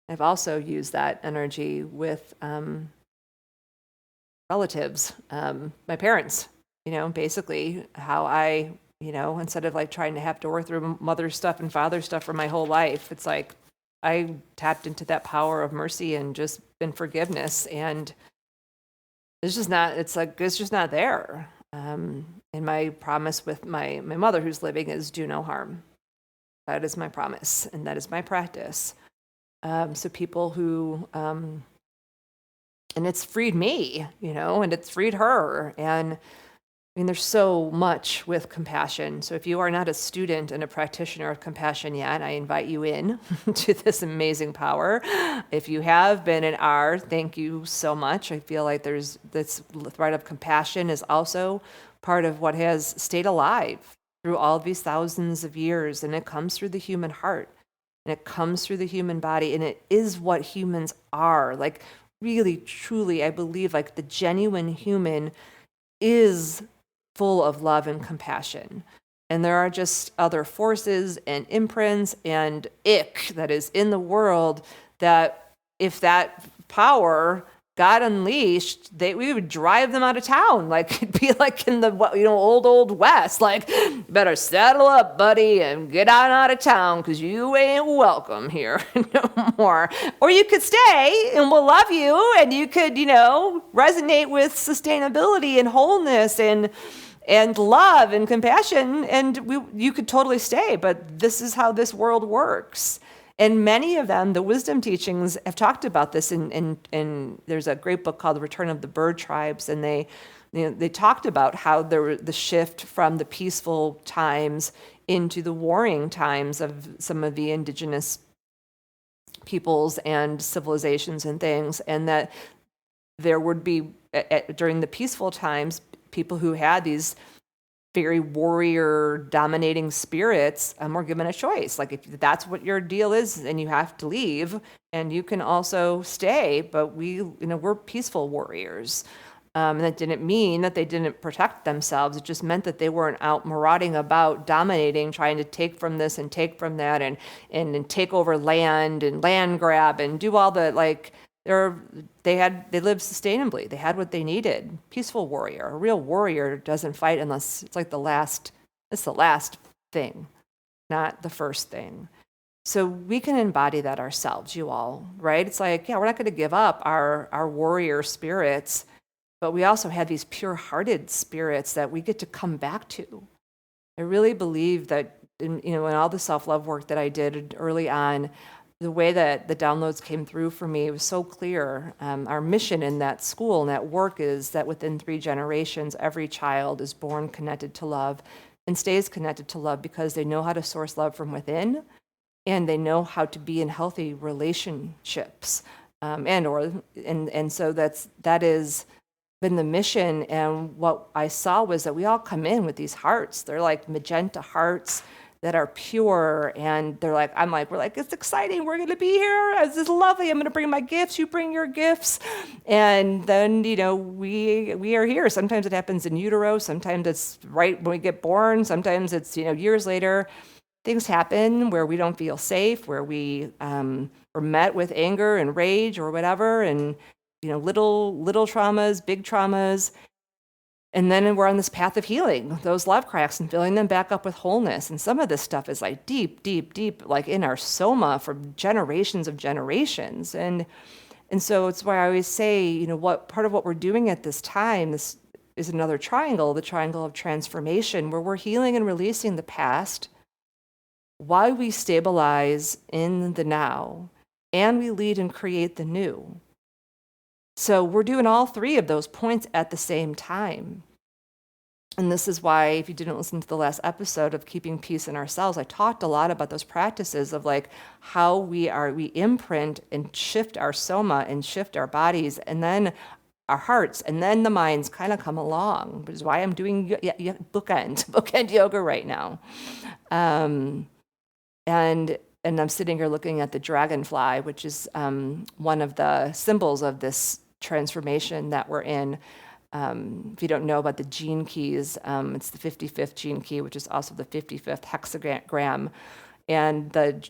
[SPEAKER 1] I've also used that energy with relatives, my parents, basically how I, instead of like trying to have to work through mother stuff and father stuff for my whole life, it's like I tapped into that power of mercy and just in forgiveness, and it's just not there. And my promise with my mother who's living is do no harm. That is my promise, and that is my practice. So people who, and it's freed me, and it's freed her. And there's so much with compassion. So if you are not a student and a practitioner of compassion yet, I invite you in to this amazing power. If you have been and are, thank you so much. I feel like there's this thread of compassion is also part of what has stayed alive through all these thousands of years, and it comes through the human heart, and it comes through the human body, and it is what humans are. Like, really, truly, I believe like the genuine human is full of love and compassion. And there are just other forces and imprints and ick that is in the world that if that power got unleashed, we would drive them out of town. Like, it'd be like in the old West. Like, better saddle up, buddy, and get on out of town because you ain't welcome here no more. Or you could stay and we'll love you, and you could resonate with sustainability and wholeness and love and compassion, and you could totally stay. But this is how this world works. And many of them, the wisdom teachings, have talked about this. And there's a great book called The Return of the Bird Tribes, and they talked about how the shift from the peaceful times into the warring times of some of the indigenous peoples and civilizations and things, and that there would be, during the peaceful times, people who had these very warrior dominating spirits were given a choice. Like, if that's what your deal is, then you have to leave, and you can also stay, but we're peaceful warriors. And that didn't mean that they didn't protect themselves. It just meant that they weren't out marauding about, dominating, trying to take from this and take from that, and take over land and land grab and do all the they lived sustainably. They had what they needed. Peaceful warrior. A real warrior doesn't fight unless it's like it's the last thing, not the first thing. So we can embody that ourselves, you all, right? It's like, yeah, we're not going to give up our warrior spirits, but we also have these pure-hearted spirits that we get to come back to. I really believe that in all the self-love work that I did early on, the way that the downloads came through for me was so clear. Our mission in that school and that work is that within 3 generations, every child is born connected to love and stays connected to love because they know how to source love from within, and they know how to be in healthy relationships. And so that is been the mission. And what I saw was that we all come in with these hearts. They're like magenta hearts that are pure, and we're like, it's exciting, we're going to be here, this is lovely, I'm going to bring my gifts, you bring your gifts, and then we are here. Sometimes it happens in utero, sometimes it's right when we get born, sometimes it's years later. Things happen where we don't feel safe, where we are met with anger and rage or whatever, and little traumas, big traumas. And then we're on this path of healing those love cracks and filling them back up with wholeness. And some of this stuff is like deep, deep, deep, like in our soma for generations of generations. And so it's why I always say, what part of what we're doing at this time, this is another triangle, the triangle of transformation, where we're healing and releasing the past while we stabilize in the now, and we lead and create the new. So we're doing all 3 of those points at the same time. And this is why, if you didn't listen to the last episode of Keeping Peace in Ourselves, I talked a lot about those practices of like how we imprint and shift our soma and shift our bodies, and then our hearts, and then the minds kind of come along, which is why I'm doing bookend yoga right now. And I'm sitting here looking at the dragonfly, which is one of the symbols of this transformation that we're in. If you don't know about the gene keys, it's the 55th gene key, which is also the 55th hexagram. And the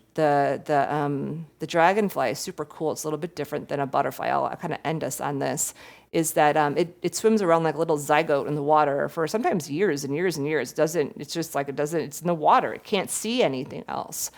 [SPEAKER 1] dragonfly is super cool. It's a little bit different than a butterfly. I'll kind of end us on this. Is that it swims around like a little zygote in the water for sometimes years and years and years. It's in the water. It can't see anything else.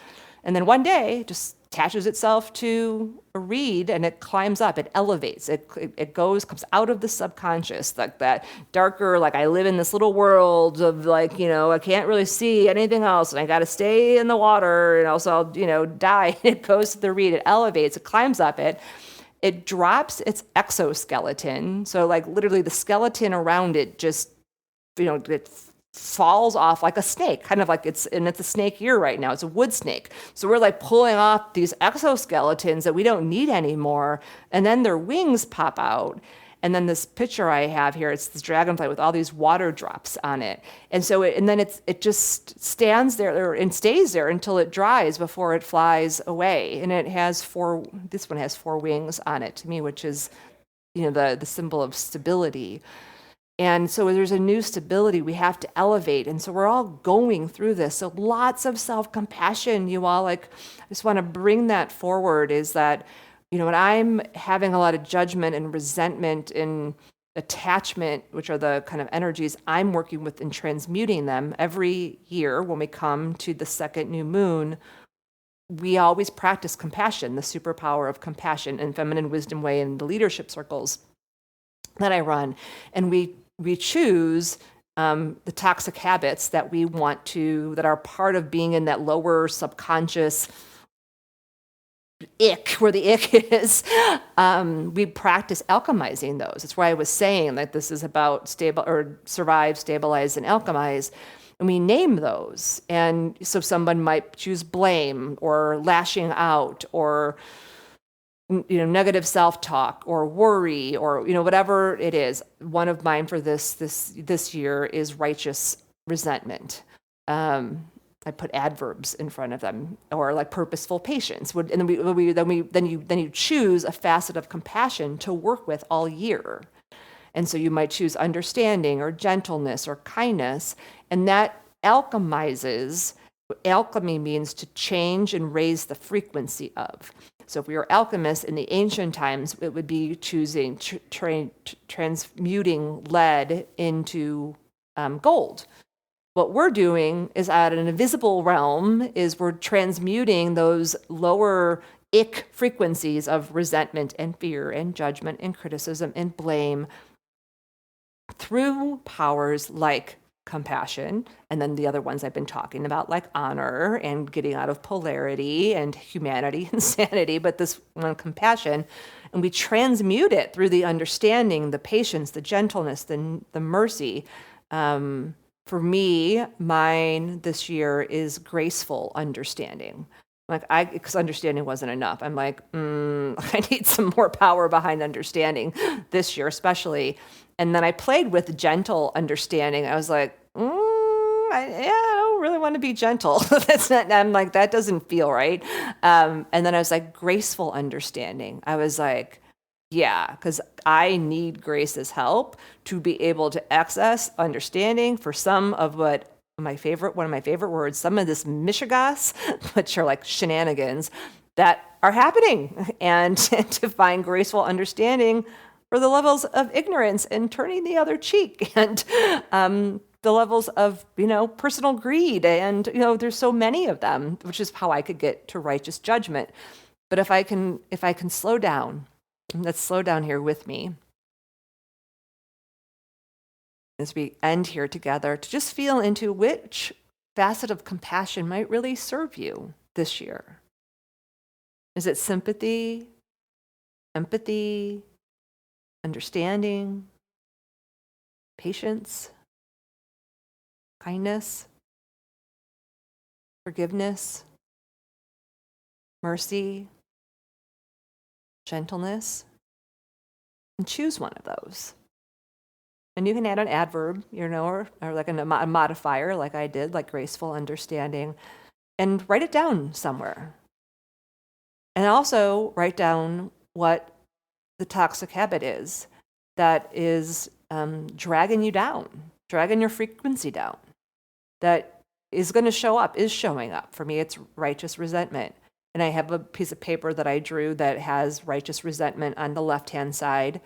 [SPEAKER 1] And then one day, just attaches itself to a reed, and it climbs up, it elevates, it comes out of the subconscious, like that darker, like I live in this little world of I can't really see anything else, and I got to stay in the water, and also I'll, die. It goes to the reed, it elevates, it climbs up it drops its exoskeleton. So like literally the skeleton around it just, it falls off like a snake, kind of like it's a snake year right now. It's a wood snake. So we're like pulling off these exoskeletons that we don't need anymore. And then their wings pop out. And then this picture I have here, it's this dragonfly with all these water drops on it. And so it just stands there and stays there until it dries before it flies away. And this one has 4 wings on it to me, which is, the symbol of stability. And so there's a new stability we have to elevate. And so we're all going through this. So lots of self-compassion, you all. I just want to bring that forward, is that, when I'm having a lot of judgment and resentment and attachment, which are the kind of energies I'm working with and transmuting them every year when we come to the second new moon, we always practice compassion, the superpower of compassion in Feminine Wisdom Way in the leadership circles that I run. And we choose the toxic habits that we want that are part of being in that lower subconscious ick, where the ick is. We practice alchemizing those. That's why I was saying that this is about survive, stabilize, and alchemize. And we name those. And so someone might choose blame or lashing out or negative self-talk or worry or whatever it is. One of mine for this year is righteous resentment. I put adverbs in front of them, or like purposeful patience. And then you choose a facet of compassion to work with all year. And so you might choose understanding or gentleness or kindness, and that alchemizes. Alchemy means to change and raise the frequency of. So if we were alchemists in the ancient times, it would be choosing transmuting lead into gold. What we're doing is at an invisible realm, is we're transmuting those lower ick frequencies of resentment and fear and judgment and criticism and blame through powers like compassion, and then the other ones I've been talking about, like honor and getting out of polarity and humanity and sanity, but this one, compassion, and we transmute it through the understanding, the patience, the gentleness, the mercy. For me, mine this year is graceful understanding. Because understanding wasn't enough. I'm like, I need some more power behind understanding this year, especially. And then I played with gentle understanding. I was like, I don't really want to be gentle. That's not. I'm like, that doesn't feel right. And then I was like, graceful understanding. I was like, yeah, because I need Grace's help to be able to access understanding for some of one of my favorite words, some of this mishigas, which are like shenanigans that are happening, and to find graceful understanding for the levels of ignorance and turning the other cheek, and the levels of, personal greed. And, there's so many of them, which is how I could get to righteous judgment. But if I can slow down, let's slow down here with me as we end here together, to just feel into which facet of compassion might really serve you this year. Is it sympathy, empathy, understanding, patience, kindness, forgiveness, mercy, gentleness? And choose one of those. And you can add an adverb, or like a modifier, like I did, like graceful understanding, and write it down somewhere. And also write down what the toxic habit is that is dragging you down, dragging your frequency down, that is going to is showing up. For me, it's righteous resentment. And I have a piece of paper that I drew that has righteous resentment on the left-hand side.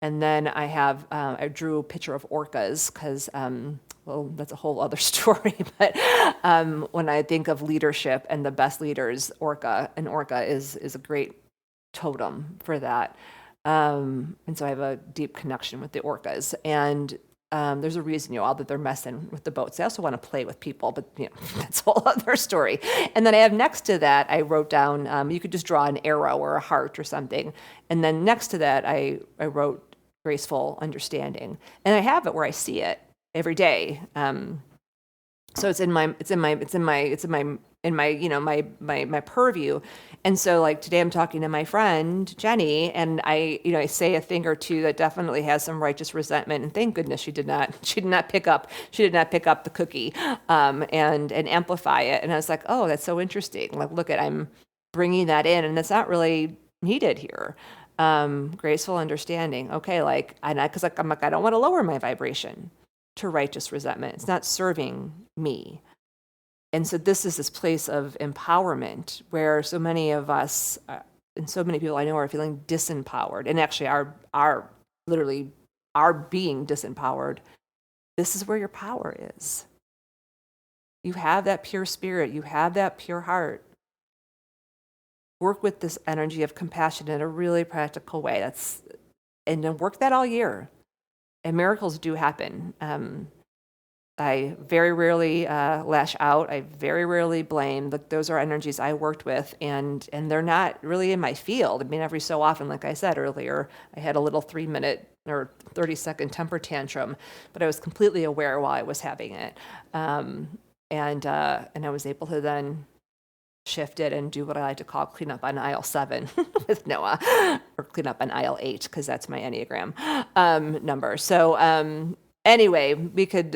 [SPEAKER 1] And then I drew a picture of orcas because, that's a whole other story. But when I think of leadership and the best leaders, orca is a great totem for that. And so I have a deep connection with the orcas. And there's a reason, that they're messing with the boats. They also want to play with people, but that's a whole other story. And then I have next to that, I wrote down, you could just draw an arrow or a heart or something. And then next to that, I wrote graceful understanding. And I have it where I see it every day. So it's in my in my, my purview. And so like today I'm talking to my friend Jenny, and I say a thing or two that definitely has some righteous resentment, and thank goodness she did not pick up the cookie, and amplify it. And I was like, oh, that's so interesting. Like, look at, I'm bringing that in, and that's not really needed here. Graceful understanding. Okay. Like, cause like, I'm like, I don't want to lower my vibration to righteous resentment. It's not serving me. And so this is this place of empowerment where so many of us and so many people I know are feeling disempowered, and actually are literally are being disempowered. This is where your power is. You have that pure spirit. You have that pure heart. Work with this energy of compassion in a really practical way. And then work that all year. And miracles do happen. I very rarely lash out. I very rarely blame. Those are energies I worked with, and they're not really in my field. I mean, every so often, like I said earlier, I had a little 3-minute or 30-second temper tantrum, but I was completely aware while I was having it, and I was able to then shift it and do what I like to call clean up on aisle 7 with Noah, or clean up on aisle 8, because that's my Enneagram number. So anyway, we could,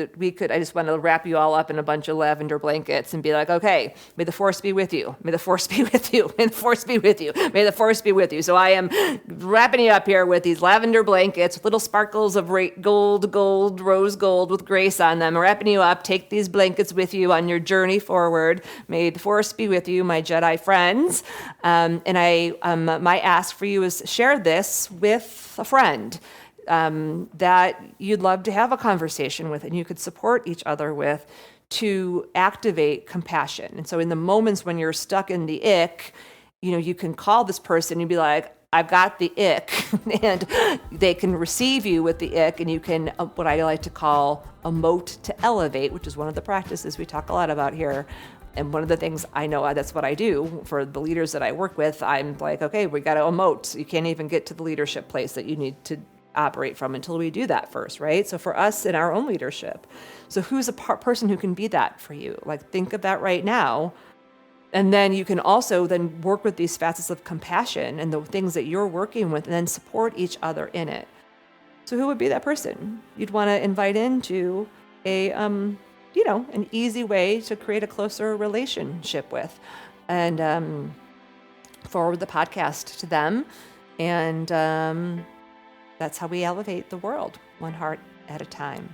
[SPEAKER 1] I just want to wrap you all up in a bunch of lavender blankets and be like, okay, may the force be with you. May the force be with you. May the force be with you. May the force be with you. So I am wrapping you up here with these lavender blankets with little sparkles of gold, rose gold with grace on them. Wrapping you up. Take these blankets with you on your journey forward. May the force be with you, my Jedi friends. And my ask for you is share this with a friend that you'd love to have a conversation with and you could support each other with, to activate compassion. And so in the moments when you're stuck in the ick, you can call this person and be like, I've got the ick, and they can receive you with the ick, and you can, what I like to call, emote to elevate, which is one of the practices we talk a lot about here. And one of the things I know, that's what I do for the leaders that I work with. I'm like, okay, we got to emote. You can't even get to the leadership place that you need to operate from until we do that first, right? So for us in our own leadership, so who's a person who can be that for you? Like, think of that right now. And then you can also then work with these facets of compassion and the things that you're working with, and then support each other in it. So who would be that person you'd want to invite into an easy way to create a closer relationship with, and forward the podcast to them. And that's how we elevate the world, one heart at a time.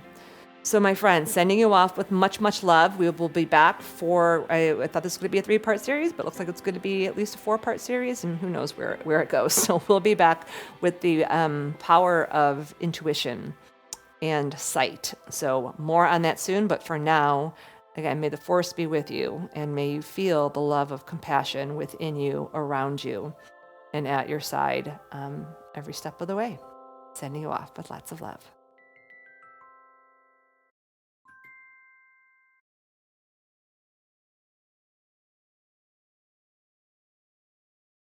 [SPEAKER 1] So my friends, sending you off with much, much love. We will be back for, I thought this was going to be a 3-part series, but it looks like it's going to be at least a 4-part series, and who knows where it goes. So we'll be back with the power of intuition and sight. So more on that soon, but for now, again, may the force be with you, and may you feel the love of compassion within you, around you, and at your side every step of the way. Sending you off with lots of love.